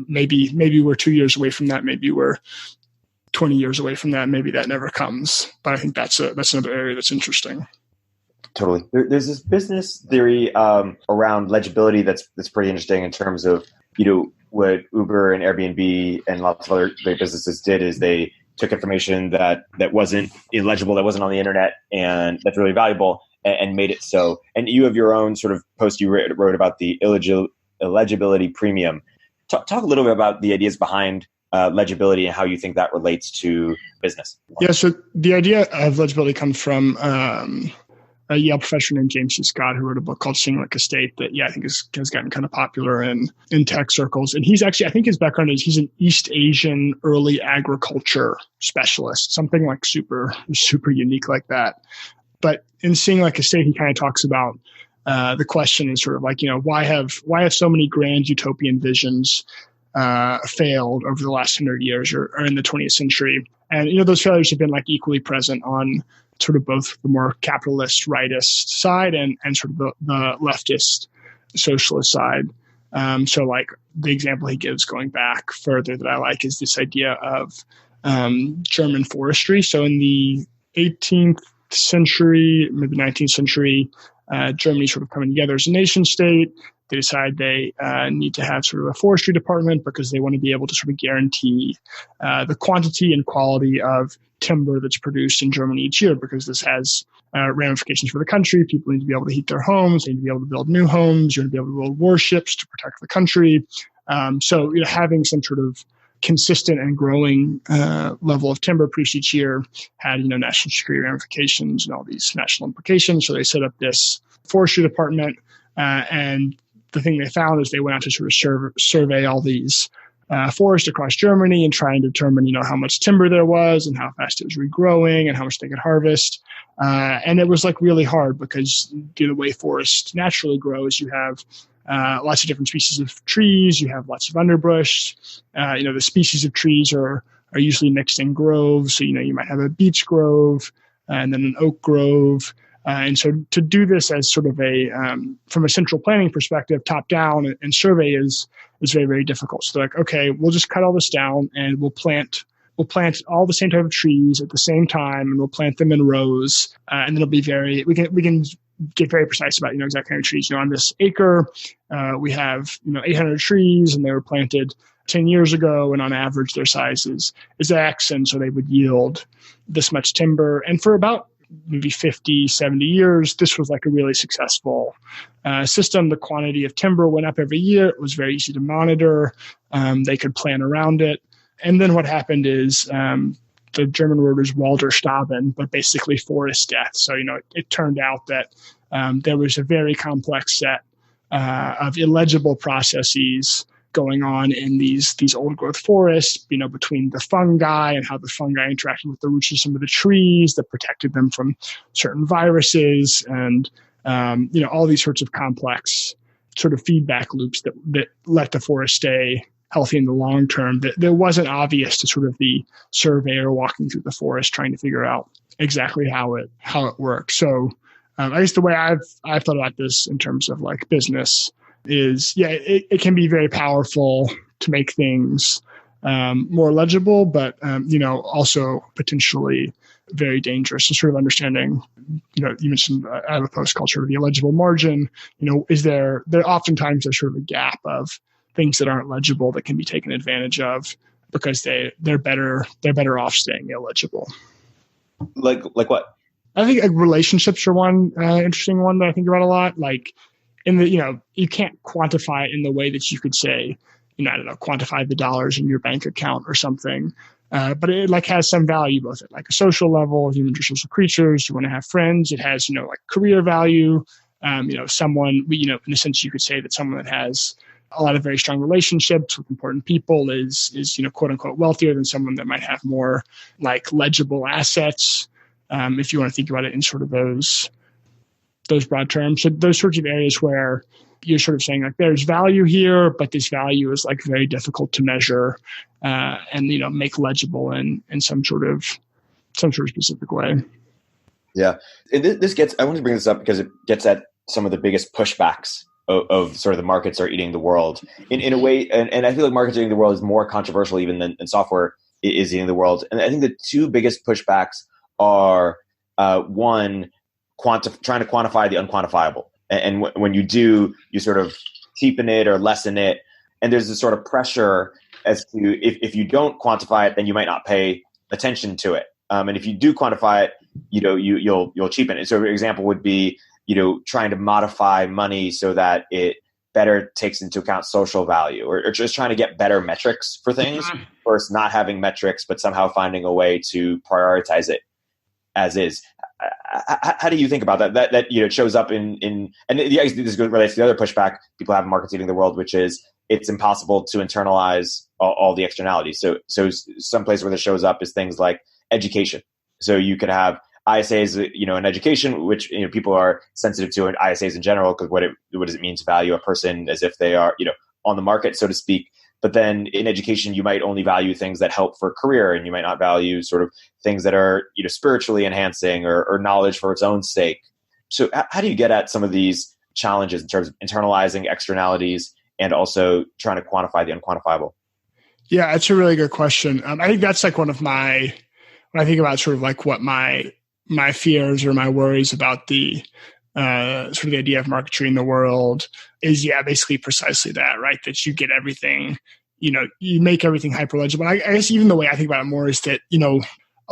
Maybe we're 2 years away from that. Maybe we're 20 years away from that. Maybe that never comes. But I think that's another area that's interesting. Totally. There's this business theory around legibility that's pretty interesting in terms of, what Uber and Airbnb and lots of other great businesses did is they took information that wasn't illegible, that wasn't on the internet, and that's really valuable, and made it so. And you have your own sort of post you wrote about the illegibility premium. Talk a little bit about the ideas behind legibility and how you think that relates to business. Yeah, so the idea of legibility comes from a Yale professor named James C. Scott, who wrote a book called Seeing Like a State that, I think has gotten kind of popular in tech circles. And he's actually, I think his background is he's an East Asian early agriculture specialist, something like super unique like that. But in Seeing Like a State, he kind of talks about the question is sort of like, why have so many grand utopian visions failed over the last 100 years or in the 20th century? And, those failures have been like equally present on sort of both the more capitalist rightist side and sort of the leftist socialist side. So like the example he gives going back further that I like is this idea of German forestry. So in the 18th century, maybe 19th century, Germany sort of coming together as a nation state. They decide they need to have sort of a forestry department because they want to be able to sort of guarantee the quantity and quality of timber that's produced in Germany each year, because this has ramifications for the country. People need to be able to heat their homes. They need to be able to build new homes. You need to be able to build warships to protect the country. So having some sort of consistent and growing level of timber produced each year had, national security ramifications and all these national implications. So they set up this forestry department, and the thing they found is they went out to sort of survey all these forests across Germany and try and determine, how much timber there was and how fast it was regrowing and how much they could harvest. And it was really hard because the way forests naturally grow is you have lots of different species of trees. You have lots of underbrush. The species of trees are usually mixed in groves. So, you might have a beech grove and then an oak grove. And so to do this as sort of from a central planning perspective, top down and survey is very, very difficult. So they're like, okay, we'll just cut all this down and we'll plant all the same type of trees at the same time, and we'll plant them in rows. And then we can get very precise about, exact kind of trees. On this acre, we have, 800 trees, and they were planted 10 years ago, and on average their size is X, and so they would yield this much timber. And for about maybe 50, 70 years, this was a really successful system. The quantity of timber went up every year. It was very easy to monitor. They could plan around it. And then what happened is the German word is Waldersterben, but basically forest death. So, it turned out that there was a very complex set of illegible processes going on in these old growth forests, between the fungi and how the fungi interacted with the roots of some of the trees that protected them from certain viruses, and, all these sorts of complex sort of feedback loops that let the forest stay healthy in the long term. That wasn't obvious to sort of the surveyor walking through the forest trying to figure out exactly how it works. So I guess the way I've thought about this in terms of business is, it can be very powerful to make things more legible, but also potentially very dangerous. So sort of understanding, you mentioned I have a post called sort of the illegible margin. Is there oftentimes there's sort of a gap of things that aren't legible that can be taken advantage of because they're better off staying illegible. Like what? I think relationships are one interesting one that I think about a lot. You can't quantify it in the way that you could say, I don't know, quantify the dollars in your bank account or something. But it has some value, both at a social level. Humans are social creatures. You want to have friends. It has, career value. Someone, in a sense, you could say that someone that has a lot of very strong relationships with important people is quote unquote wealthier than someone that might have more legible assets. If you want to think about it in sort of those broad terms. So those sorts of areas where you're sort of saying there's value here, but this value is very difficult to measure and make legible in some sort of specific way. Yeah, and I want to bring this up because it gets at some of the biggest pushbacks of sort of the markets are eating the world in a way. And I feel like markets eating the world is more controversial even than software is eating the world. And I think the two biggest pushbacks are one, trying to quantify the unquantifiable. And when you do, you sort of cheapen it or lessen it. And there's this sort of pressure as to if you don't quantify it, then you might not pay attention to it. And if you do quantify it, you'll cheapen it. So an example would be, trying to modify money so that it better takes into account social value, or just trying to get better metrics for things versus not having metrics, but somehow finding a way to prioritize it as is. How do you think about that? That it shows up in and this relates to the other pushback people have in markets eating the world, which is it's impossible to internalize all the externalities. So some place where this shows up is things like education. So you could have ISAs, in education, which people are sensitive to, and ISAs in general, because what does it mean to value a person as if they are on the market, so to speak. But then in education, you might only value things that help for a career, and you might not value sort of things that are spiritually enhancing or knowledge for its own sake. So how do you get at some of these challenges in terms of internalizing externalities and also trying to quantify the unquantifiable? Yeah, it's a really good question. I think that's one of when I think about sort of what my fears or my worries about the sort of the idea of market treating the world is, basically precisely that, right? That you get everything, you make everything hyper legible. I guess even the way I think about it more is that,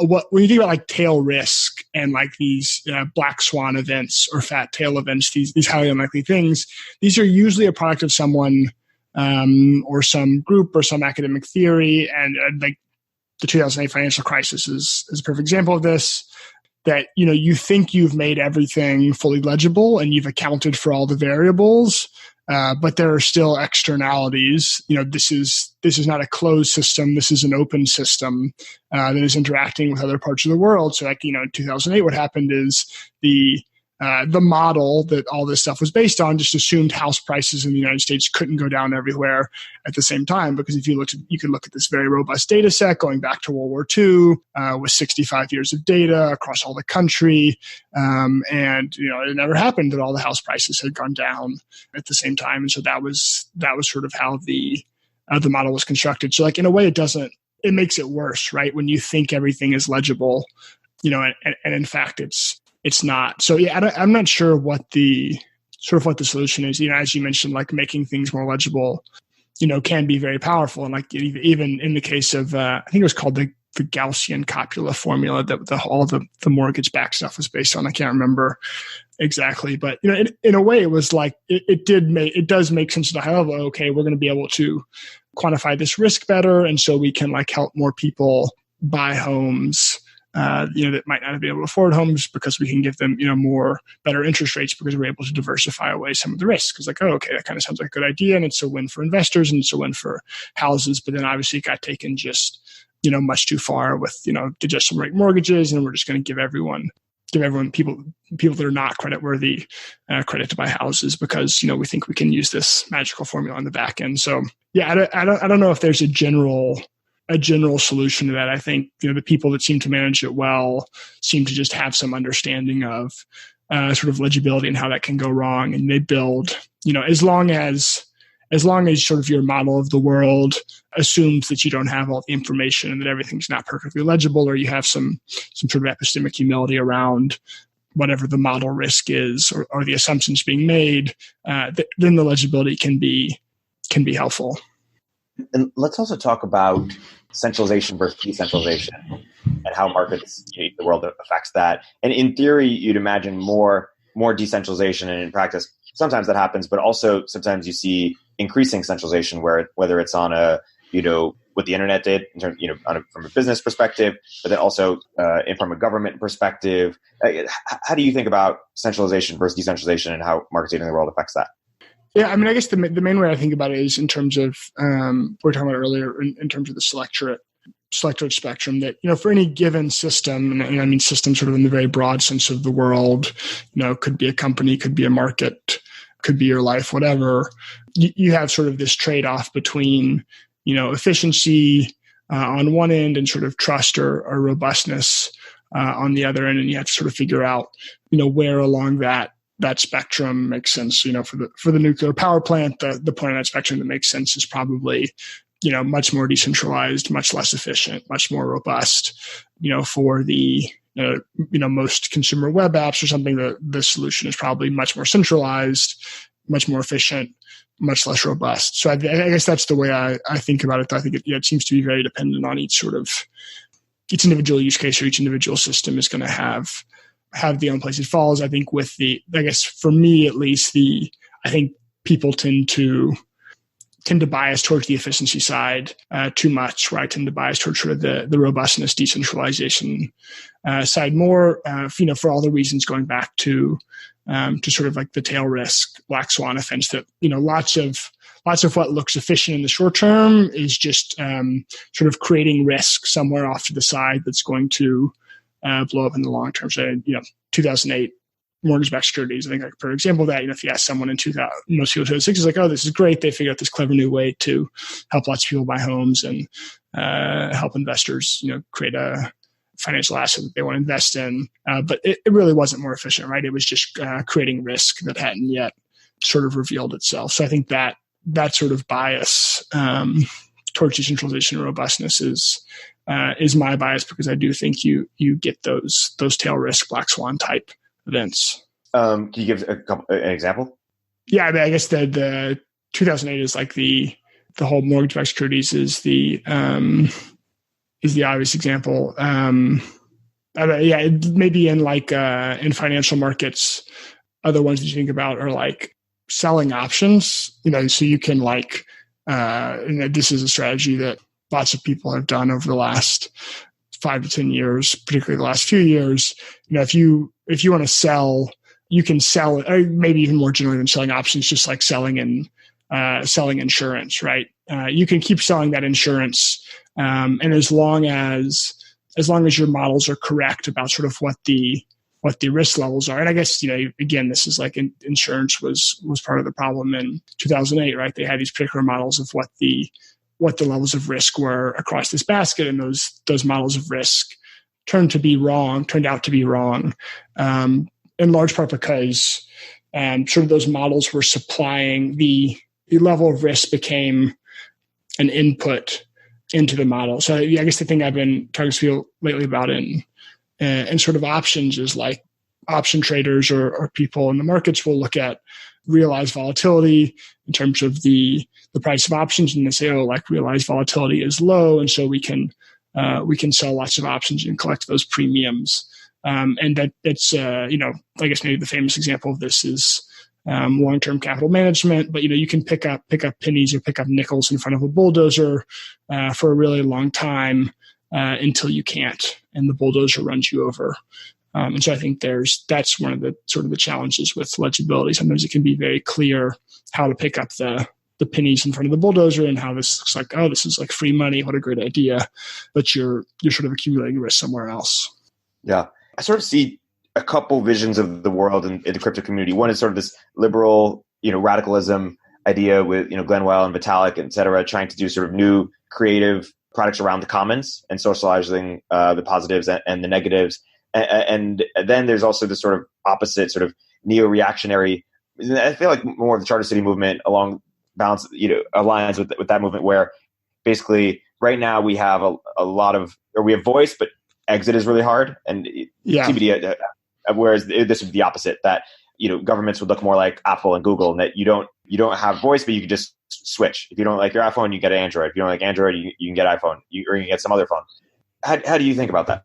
when you think about like tail risk and like these black swan events or fat tail events, these highly unlikely things, these are usually a product of someone or some group or some academic theory. And like the 2008 financial crisis is a perfect example of this. That, you think you've made everything fully legible and you've accounted for all the variables, but there are still externalities. This is not a closed system. This is an open system that is interacting with other parts of the world. So like, in 2008, what happened is the model that all this stuff was based on just assumed house prices in the United States couldn't go down everywhere at the same time. Because if you could look at this very robust data set going back to World War II with 65 years of data across all the country. And, it never happened that all the house prices had gone down at the same time. And so that was sort of how the model was constructed. So like, in a way, it makes it worse, right? When you think everything is legible, and in fact, it's not. So I'm not sure what the solution is. As you mentioned, like making things more legible, can be very powerful. And like even in the case of, I think it was called the Gaussian copula formula that all the mortgage-backed stuff was based on. I can't remember exactly, but in a way, it was like it does make sense at a high level. Okay, we're going to be able to quantify this risk better, and so we can like help more people buy homes. That might not be able to afford homes because we can give them, better interest rates because we're able to diversify away some of the risks. It's like, oh, okay, that kind of sounds like a good idea. And it's a win for investors and it's a win for houses. But then obviously it got taken just, much too far with, adjustable rate mortgages. And we're just going to give everyone people that are not creditworthy credit to buy houses because, we think we can use this magical formula on the back end. So yeah, I don't know if there's a general solution to that. I think, the people that seem to manage it well seem to just have some understanding of sort of legibility and how that can go wrong. And they build, as long as sort of your model of the world assumes that you don't have all the information and that everything's not perfectly legible, or you have some sort of epistemic humility around whatever the model risk is or the assumptions being made, then the legibility can be helpful. And let's also talk about centralization versus decentralization and how markets, the world affects that. And in theory, you'd imagine more decentralization, and in practice, sometimes that happens, but also sometimes you see increasing centralization whether it's on what the internet did in terms, from a business perspective, but then also from a government perspective. How do you think about centralization versus decentralization and how markets in the world affects that? Yeah, I mean, I guess the main way I think about it is in terms of we were talking about earlier in terms of the selectorate spectrum. That for any given system, and I mean system sort of in the very broad sense of the word, could be a company, could be a market, could be your life, whatever. You have sort of this trade-off between efficiency on one end and sort of trust or robustness on the other end, and you have to sort of figure out where along that spectrum makes sense. For the nuclear power plant, the point on that spectrum that makes sense is probably, much more decentralized, much less efficient, much more robust. For the, most consumer web apps or something, the solution is probably much more centralized, much more efficient, much less robust. So I guess that's the way I think about it. I think it seems to be very dependent on each individual use case or each individual system is going to have the own place it falls. I think I guess for me at least, I think people tend to bias towards the efficiency side too much, where I tend to bias towards sort of the robustness, decentralization side more, for all the reasons going back to sort of like the tail risk, black swan offense that, lots of what looks efficient in the short term is just sort of creating risk somewhere off to the side that's going to blow up in the long term. So, 2008 mortgage-backed securities, I think, like, for example, that, if you ask someone in 2006, is like, oh, this is great. They figured out this clever new way to help lots of people buy homes and help investors, create a financial asset that they want to invest in. But it really wasn't more efficient, right? It was just creating risk that hadn't yet sort of revealed itself. So I think that sort of bias towards decentralization and robustness is my bias, because I do think you get those tail risk, black swan type events. Can you give an example? Yeah, I mean, I guess the 2008 is like the whole mortgage-backed securities is the obvious example. Maybe in financial markets, other ones that you think about are like selling options. So you can this is a strategy that lots of people have done over the last 5 to 10 years, particularly the last few years. If you want to sell, you can sell it, or maybe even more generally than selling options, just like selling insurance, right? You can keep selling that insurance, and as long as your models are correct about sort of what the risk levels are. And I guess, again, this is like insurance was part of the problem in 2008, right? They had these particular models of what the levels of risk were across this basket, and those models of risk turned out to be wrong, in large part because sort of those models were supplying the level of risk became an input into the model. So I guess the thing I've been talking to people lately about in sort of options is like option traders or people in the markets will look at realized volatility in terms of the price of options, and they say, realized volatility is low, and so we can sell lots of options and collect those premiums. And that's I guess maybe the famous example of this is long-term capital management. But you can pick up pennies or pick up nickels in front of a bulldozer for a really long time until you can't, and the bulldozer runs you over. And so I think that's one of the sort of the challenges with legibility. Sometimes it can be very clear how to pick up the pennies in front of the bulldozer and how this looks like, this is like free money. What a great idea. But you're sort of accumulating risk somewhere else. Yeah. I sort of see a couple visions of the world in the crypto community. One is sort of this liberal, radicalism idea with, Glenn Weil and Vitalik, et cetera, trying to do sort of new creative products around the commons and socializing the positives and the negatives. And then there's also this sort of opposite sort of neo-reactionary, I feel like more of the Charter City movement aligns with that movement, where basically right now we have we have voice, but exit is really hard. And TBD, whereas this would be the opposite, that, governments would look more like Apple and Google, and that you don't have voice, but you can just switch. If you don't like your iPhone, you get an Android. If you don't like Android, you can get iPhone, or you can get some other phone. How do you think about that?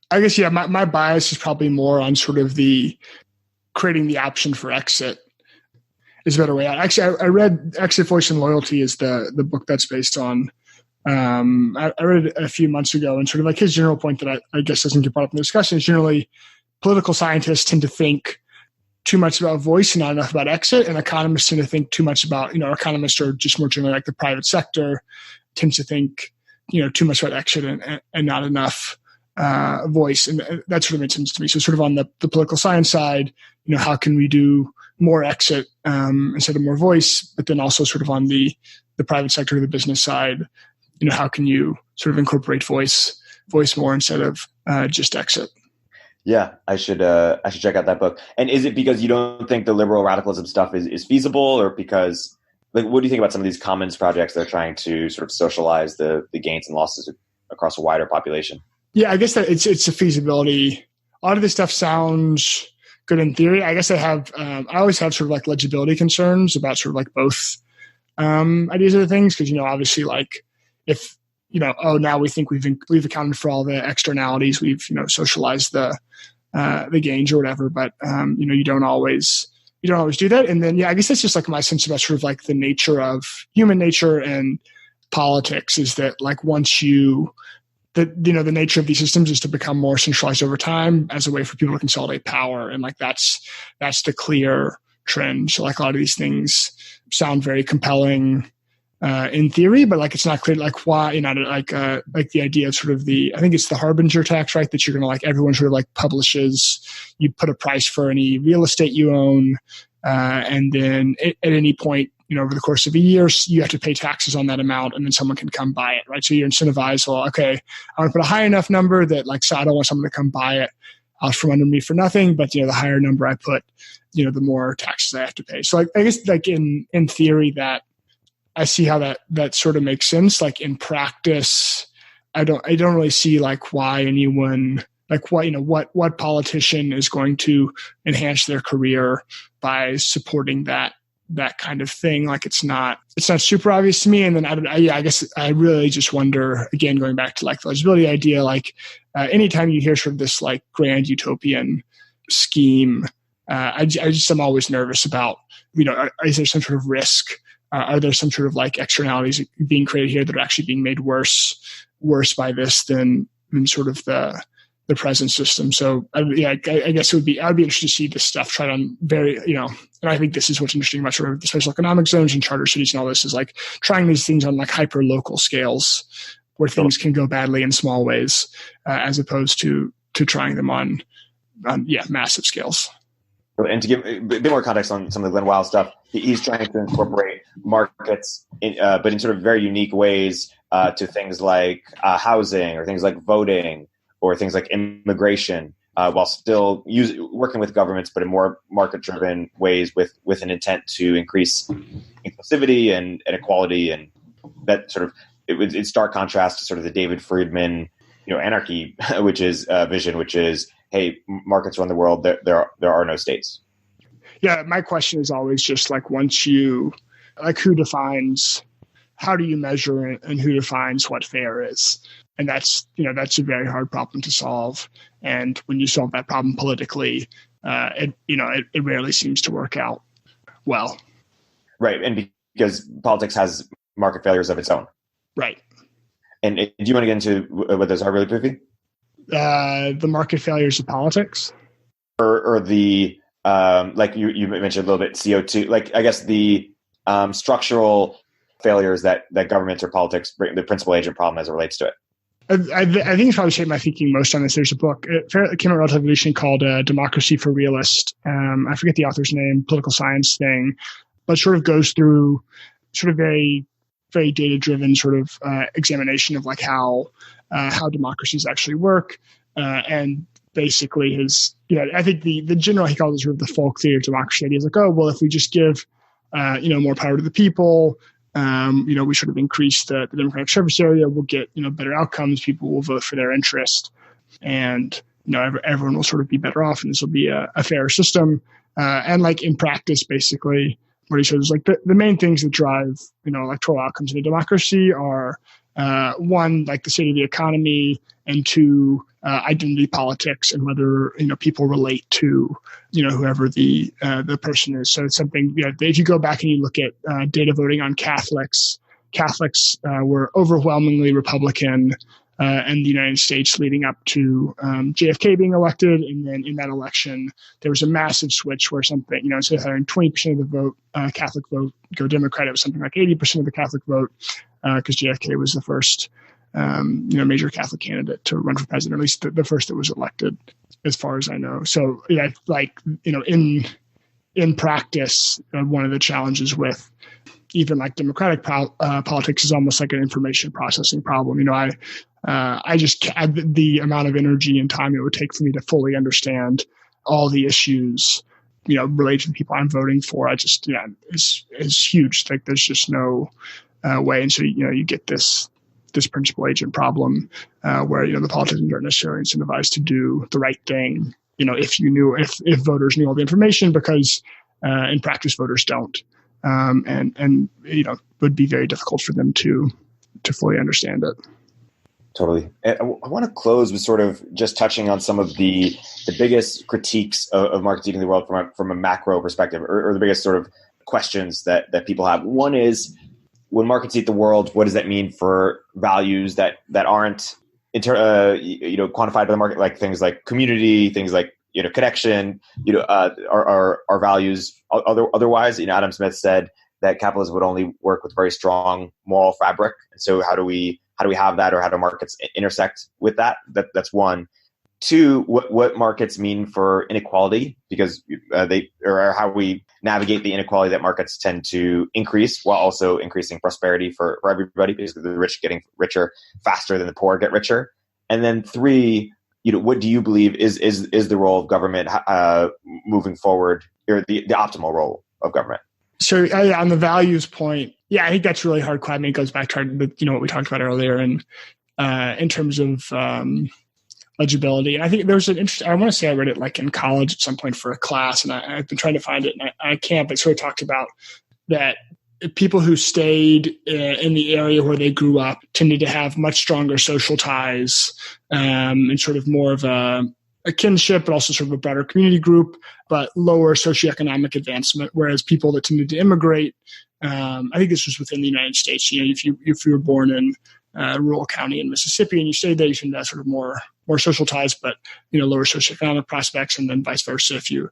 I guess, my bias is probably more on sort of the creating the option for exit is a better way out. Actually, I read Exit, Voice, and Loyalty is the book that's based on. I read it a few months ago, and sort of like his general point that I guess doesn't get brought up in the discussion is generally political scientists tend to think too much about voice and not enough about exit, and economists tend to think too much about, economists are just more generally like the private sector tends to think, too much about exit and not enough voice. And that sort of makes sense to me. So sort of on the political science side, how can we do more exit instead of more voice, but then also sort of on the private sector or the business side, how can you sort of incorporate voice more instead of just exit? Yeah, I should check out that book. And is it because you don't think the liberal radicalism stuff is feasible, or because, like, what do you think about some of these commons projects that are trying to sort of socialize the gains and losses across a wider population? Yeah, I guess that it's a feasibility. A lot of this stuff sounds good in theory. I guess I always have sort of like legibility concerns about sort of like both ideas of the things, because obviously, like, if now we think we've accounted for all the externalities, we've socialized the gains or whatever, but you don't always do that. And then I guess that's just like my sense about sort of like the nature of human nature and politics is that, like, once the nature of these systems is to become more centralized over time as a way for people to consolidate power, and like that's the clear trend. So like a lot of these things sound very compelling in theory, but like it's not clear like why, like the idea of sort of I think it's the harbinger tax, right? That you're gonna, like, everyone sort of like publishes, you put a price for any real estate you own, and then at any point, over the course of a year, you have to pay taxes on that amount, and then someone can come buy it, right? So you're incentivized. Well, okay, I want to put a high enough number that, like, so I don't want someone to come buy it from under me for nothing, but the higher number I put, the more taxes I have to pay. So I guess like in theory that I see how that sort of makes sense. Like in practice, I don't really see like why anyone Like what politician is going to enhance their career by supporting that kind of thing? Like it's not super obvious to me. And then I guess I really just wonder, again, going back to like the legibility idea, like anytime you hear sort of this like grand utopian scheme, I'm always nervous about, is there some sort of risk? Are there some sort of like externalities being created here that are actually being made worse by this than sort of the present system? So I guess I'd be interested to see this stuff tried on very, and I think this is what's interesting about sort of the special economic zones and charter cities and all this, is like trying these things on like hyper local scales where things can go badly in small ways, as opposed to trying them on massive scales. And to give a bit more context on some of the Glenn Wild stuff, he's trying to incorporate markets, but in sort of very unique ways to things like housing or things like voting or things like immigration, while still working with governments, but in more market-driven ways with an intent to increase inclusivity and equality. And that sort of, it's stark contrast to sort of the David Friedman, anarchy, which is vision, which is, hey, markets run the world. There are no states. Yeah, my question is always just like, how do you measure it, and who defines what fair is? And that's a very hard problem to solve. And when you solve that problem politically, it rarely seems to work out well. Right, and because politics has market failures of its own. Right. And do you want to get into what those are really briefly? The market failures of politics, or the like you mentioned a little bit, CO2. Like I guess the structural failures that governments or politics bring, the principal agent problem as it relates to it. I think it's probably shaped my thinking most on this. There's a book, it came out relatively recently, called Democracy for Realists. I forget the author's name, political science thing, but sort of goes through sort of very, very data-driven sort of examination of like how democracies actually work. And basically I think the general, he calls it sort of the folk theory of democracy idea is like, oh, well, if we just give, more power to the people, we sort of increase the democratic surface area, we'll get, better outcomes. People will vote for their interest, and, everyone will sort of be better off, and this will be a fairer system. And like in practice, basically what he says is like the main things that drive, electoral outcomes in a democracy are, one, like the state of the economy, and two, identity politics and whether, people relate to, whoever the person is. So it's something, if you go back and you look at data voting on Catholics were overwhelmingly Republican in the United States leading up to JFK being elected. And then in that election, there was a massive switch where something, instead of having 20% of the vote, Catholic vote go Democrat, it was something like 80% of the Catholic vote, because JFK was the first, major Catholic candidate to run for president, or at least the first that was elected, as far as I know. So, in practice, one of the challenges with even like democratic politics is almost like an information processing problem. I just add the amount of energy and time it would take for me to fully understand all the issues, related to the people I'm voting for. Is huge. Like there's just no way. And so, you get this principal agent problem where, the politicians aren't necessarily incentivized to do the right thing, if voters knew all the information, because in practice voters don't. And would be very difficult for them to fully understand it. Totally. And I want to close with sort of just touching on some of the biggest critiques of markets eating the world from a macro perspective, or the biggest sort of questions that people have. One is, when markets eat the world, what does that mean for values that aren't quantified by the market, like things like community, things like connection, are values otherwise? Adam Smith said that capitalism would only work with very strong moral fabric. And so how do we have that, or how do markets intersect with that? That's one. Two, what markets mean for inequality, because or how we navigate the inequality that markets tend to increase while also increasing prosperity for everybody, because the rich getting richer faster than the poor get richer. And then three, what do you believe is the role of government moving forward, or the optimal role of government? So on the values point, I think that's really hard. I mean, it goes back to what we talked about earlier, and in terms of legibility. And I think there was an interesting, I want to say I read it like in college at some point for a class, and I've been trying to find it and I can't, but it sort of talked about that people who stayed in the area where they grew up tended to have much stronger social ties and sort of more of a kinship, but also sort of a broader community group, but lower socioeconomic advancement. Whereas people that tended to immigrate, I think this was within the United States. If you were born in a rural county in Mississippi and you stayed there, you tend to have sort of more social ties, but lower socioeconomic prospects, and then vice versa. If you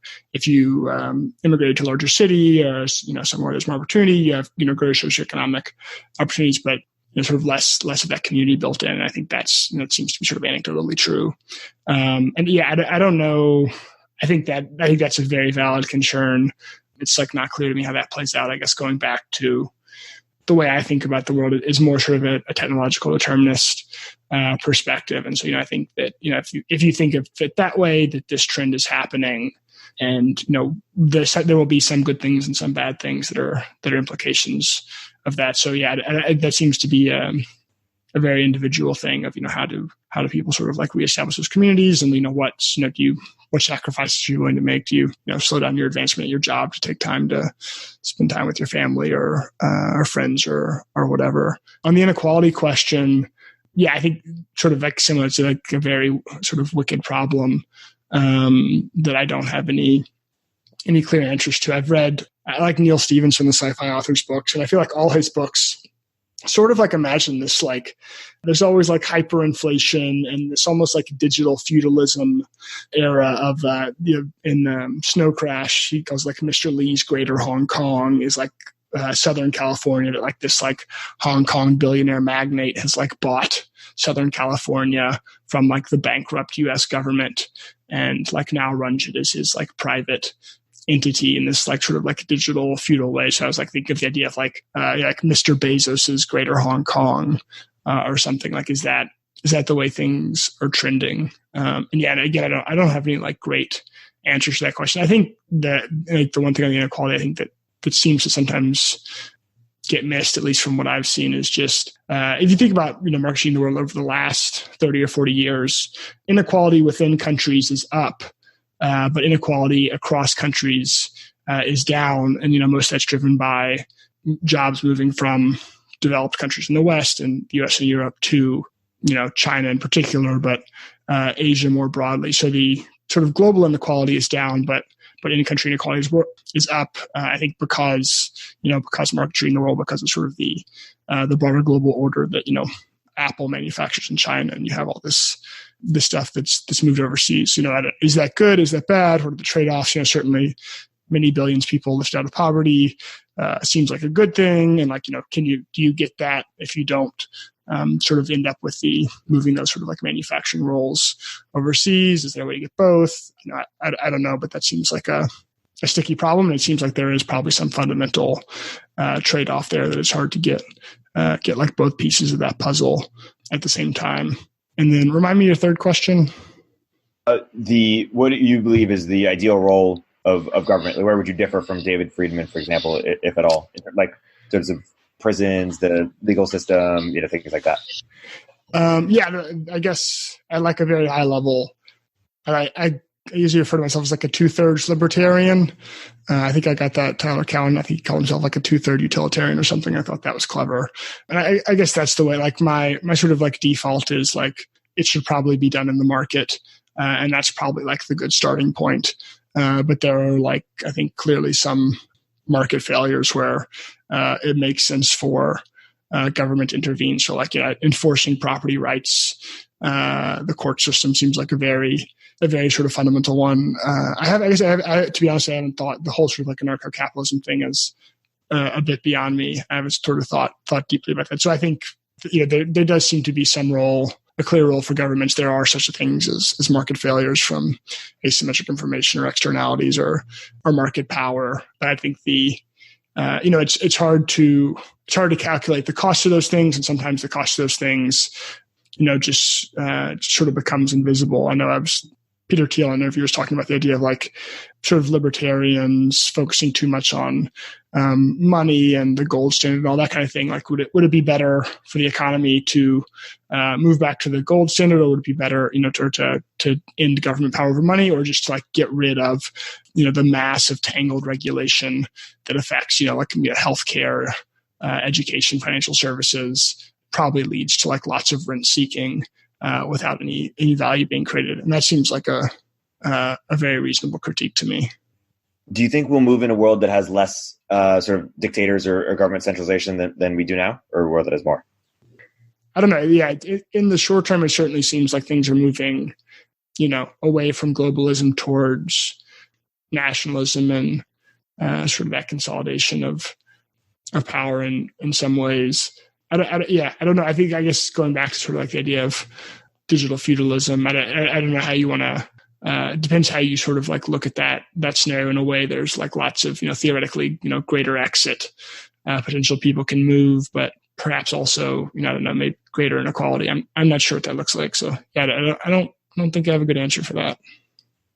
immigrated to a larger city or somewhere there's more opportunity, you have greater socioeconomic opportunities, but sort of less of that community built in. And I think that's it seems to be sort of anecdotally true. I don't know. I think that's a very valid concern. It's like not clear to me how that plays out. I guess going back to the way I think about the world is more sort of a technological determinist perspective. And so, I think that, if you think of it that way, that this trend is happening, and, there will be some good things and some bad things that are implications of that. So that seems to be a very individual thing of, how do people sort of like reestablish those communities, and, what sacrifices are you willing to make? Do you, slow down your advancement at your job to take time to spend time with your family or friends or whatever? On the inequality question, I think sort of like similar to like a very sort of wicked problem that I don't have any clear answers to. I like Neil Stephenson, the sci-fi author's books, and I feel like all his books sort of like imagine this, like there's always like hyperinflation and this almost like digital feudalism era of, in Snow Crash, he goes like Mr. Lee's Greater Hong Kong is like Southern California, that like this like Hong Kong billionaire magnate has like bought Southern California from like the bankrupt US government and like now runs it as his like private entity in this like sort of like digital feudal way. So I was like thinking of the idea of like Mr. Bezos's Greater Hong Kong or something. Like is that the way things are trending? And again, I don't have any like great answers to that question. I think that like, the one thing on the inequality, I think that seems to sometimes get missed, at least from what I've seen, is just if you think about market in the world over the last 30 or 40 years, inequality within countries is up. But inequality across countries is down. And, most of that's driven by jobs moving from developed countries in the West and the US and Europe to, China in particular, but Asia more broadly. So the sort of global inequality is down, but in-country inequality is up, I think because marketry in the world, because of sort of the broader global order that, Apple manufactures in China, and you have all this stuff that's moved overseas. Is that good? Is that bad? What are the trade-offs? Certainly many billions of people lifted out of poverty seems like a good thing. And like, do you get that if you don't sort of end up with the moving those sort of like manufacturing roles overseas? Is there a way to get both? I don't know, but that seems like a sticky problem. And it seems like there is probably some fundamental trade-off there that it's hard to get like both pieces of that puzzle at the same time. And then remind me your third question. What do you believe is the ideal role of government? Where would you differ from David Friedman, for example, if at all? Like in terms of prisons, the legal system, things like that. I guess at like a very high level, I usually refer to myself as like a 2/3 libertarian. I think I got that Tyler Cowen. I think he called himself like a 2/3 utilitarian or something. I thought that was clever. And I guess that's the way, like my sort of like default is like, it should probably be done in the market. And that's probably like the good starting point. But there are like, I think clearly some market failures where it makes sense for government to intervene. So like, enforcing property rights, the court system seems like a very sort of fundamental one. To be honest, I haven't thought the whole sort of like anarcho-capitalism thing is a bit beyond me. I haven't sort of thought deeply about that. So I think, there does seem to be some role, a clear role for governments. There are such things as market failures from asymmetric information or externalities or market power. But I think it's hard to calculate the cost of those things. And sometimes the cost of those things, just sort of becomes invisible. I know Peter Thiel in an interview was talking about the idea of like sort of libertarians focusing too much on money and the gold standard and all that kind of thing. Like, would it be better for the economy to move back to the gold standard, or would it be better, to end government power over money, or just to like get rid of, the massive tangled regulation that affects, healthcare, education, financial services, probably leads to like lots of rent seeking without any value being created. And that seems like a very reasonable critique to me. Do you think we'll move in a world that has less sort of dictators or government centralization than we do now, or a world that has more? I don't know. Yeah, in the short term, it certainly seems like things are moving, away from globalism towards nationalism and sort of that consolidation of power in some ways. I don't know. I guess going back to sort of like the idea of digital feudalism, I don't know how you want to. It depends how you sort of like look at that scenario. In a way, there's like lots of theoretically greater exit potential. People can move, but perhaps also I don't know, maybe greater inequality. I'm not sure what that looks like. So yeah, I don't think I have a good answer for that.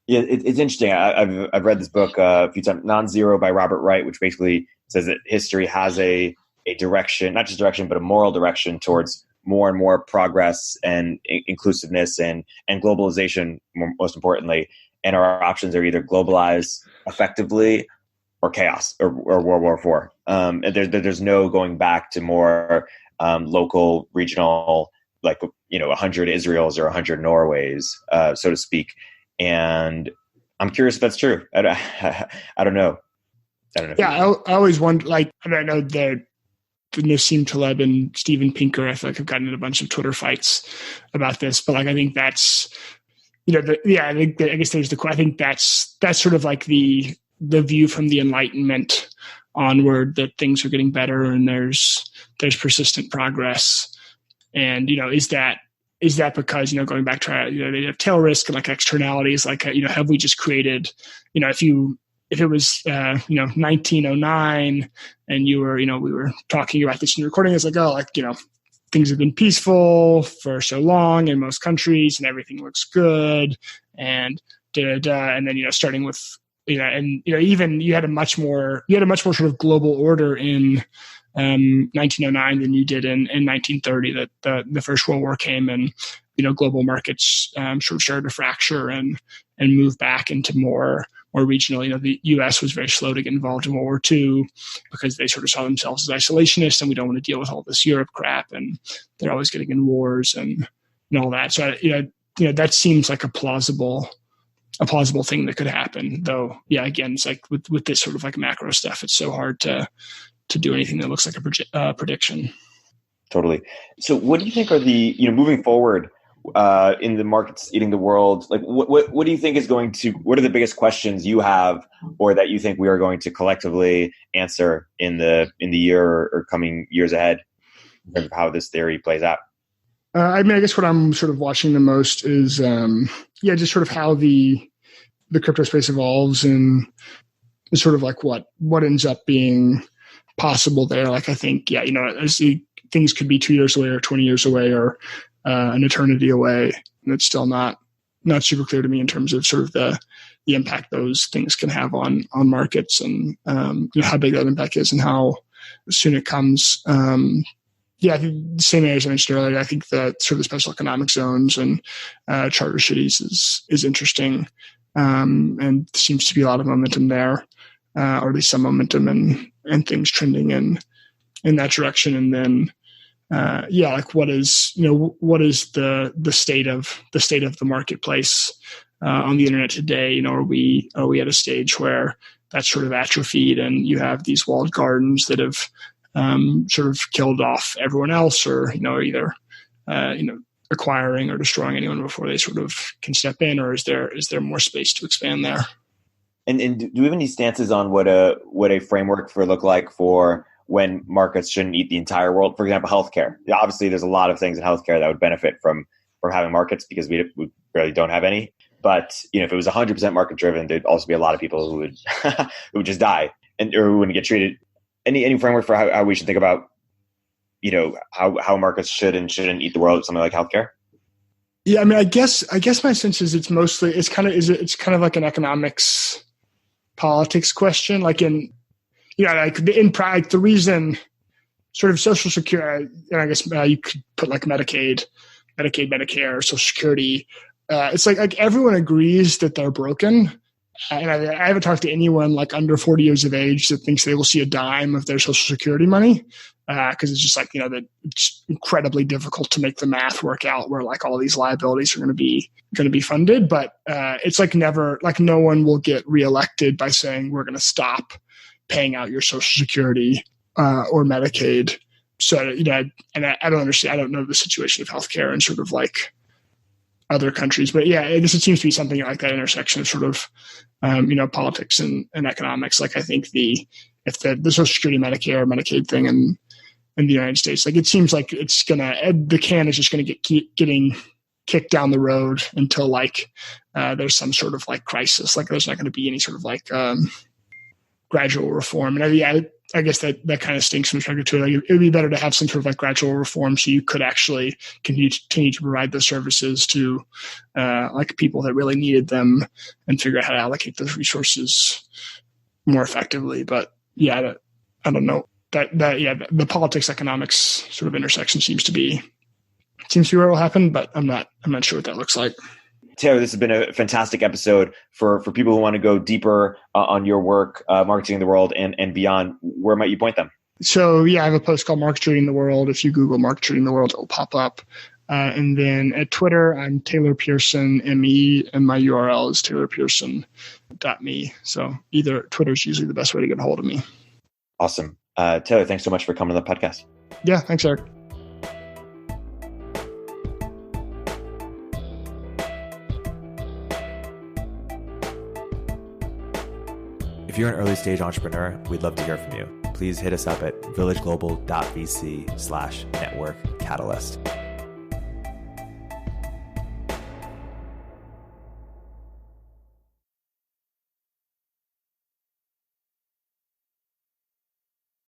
Yeah, it's interesting. I've read this book a few times, Non-Zero by Robert Wright, which basically says that history has a direction, not just direction, but a moral direction towards more and more progress and inclusiveness and globalization, most importantly. And our options are either globalize effectively or chaos or World War IV. And there's no going back to more local, regional, like 100 Israels or 100 Norways, so to speak. And I'm curious if that's true. I don't know. Yeah, I always wonder. Like, I know that Nassim Taleb and Steven Pinker, I feel like, have gotten in a bunch of Twitter fights about this. But like, I think that's, I guess there's I think that's sort of like the view from the Enlightenment onward, that things are getting better and there's persistent progress. And is that because going back to they have tail risk and like externalities, like have we just created if it was 1909 and you were we were talking about this in the recording, it's like things have been peaceful for so long in most countries and everything looks good and and then starting with even you had a much more sort of global order in 1909 than you did in 1930. That the First World War came and global markets sort of started to fracture and move back into more regional. The U.S. was very slow to get involved in World War II because they sort of saw themselves as isolationists, and we don't want to deal with all this Europe crap, and they're always getting in wars and all that. So that seems like a plausible thing that could happen. Though, yeah, again, it's like with this sort of like macro stuff, it's so hard to do anything that looks like a prediction. Totally. So what do you think are the, moving forward in the markets eating the world, like what do you think is what are the biggest questions you have or that you think we are going to collectively answer in the year or coming years ahead in terms of how this theory plays out? I guess what I'm sort of watching the most is, just sort of how the crypto space evolves and sort of like what ends up being possible there. Like, I think, I see things could be 2 years away or 20 years away or an eternity away. And it's still not super clear to me in terms of sort of the impact those things can have on markets and, how big that impact is and how soon it comes. I think the same areas I mentioned earlier. I think that sort of the special economic zones and charter cities is interesting, and seems to be a lot of momentum there, or at least some momentum and things trending in that direction. And then, like what is the state of the marketplace on the internet today? Are we at a stage where that's sort of atrophied and you have these walled gardens that have sort of killed off everyone else, or either acquiring or destroying anyone before they sort of can step in, or is there more space to expand there? And do we have any stances on what a framework for look like for when markets shouldn't eat the entire world? For example, healthcare. Obviously, there's a lot of things in healthcare that would benefit from having markets because we really don't have any. But if it was 100% market driven, there'd also be a lot of people who would who would just die or who wouldn't get treated. Any framework for how we should think about how markets should and shouldn't eat the world, something like healthcare? Yeah, I mean, I guess my sense is it's kind of like an economics politics question. Like like the reason sort of Social Security, and I guess you could put like Medicaid, Medicare, Social Security. It's like everyone agrees that they're broken. And I haven't talked to anyone like under 40 years of age that thinks they will see a dime of their Social Security money, because it's just like, that it's incredibly difficult to make the math work out where like all these liabilities are going to be funded. But it's like never, like no one will get reelected by saying we're going to stop paying out your Social Security or Medicaid. So, and I don't understand. I don't know the situation of healthcare and sort of like other countries, but yeah, I guess it seems to be something like that intersection of sort of, politics and economics. Like I think the Social Security, Medicare, Medicaid thing in the United States, like it seems like the can is just going to keep getting kicked down the road until like there's some sort of like crisis. Like there's not going to be any sort of like gradual reform. And I guess that kind of stinks from perspective too. Like it would be better to have some sort of like gradual reform so you could actually continue to provide those services to like people that really needed them and figure out how to allocate those resources more effectively. But yeah, I don't know the politics economics sort of intersection seems to be where it will happen, but I'm not sure what that looks like. Taylor, this has been a fantastic episode for people who want to go deeper on your work, marketing the world and beyond. Where might you point them? So yeah, I have a post called Marketing the World. If you Google Marketing the World, it will pop up. And then at Twitter, I'm Taylor Pearson, ME, and my URL is taylorpearson.me. So either Twitter is usually the best way to get a hold of me. Awesome. Taylor, thanks so much for coming on the podcast. Yeah, thanks, Erik. If you're an early stage entrepreneur, we'd love to hear from you. Please hit us up at villageglobal.vc/network catalyst.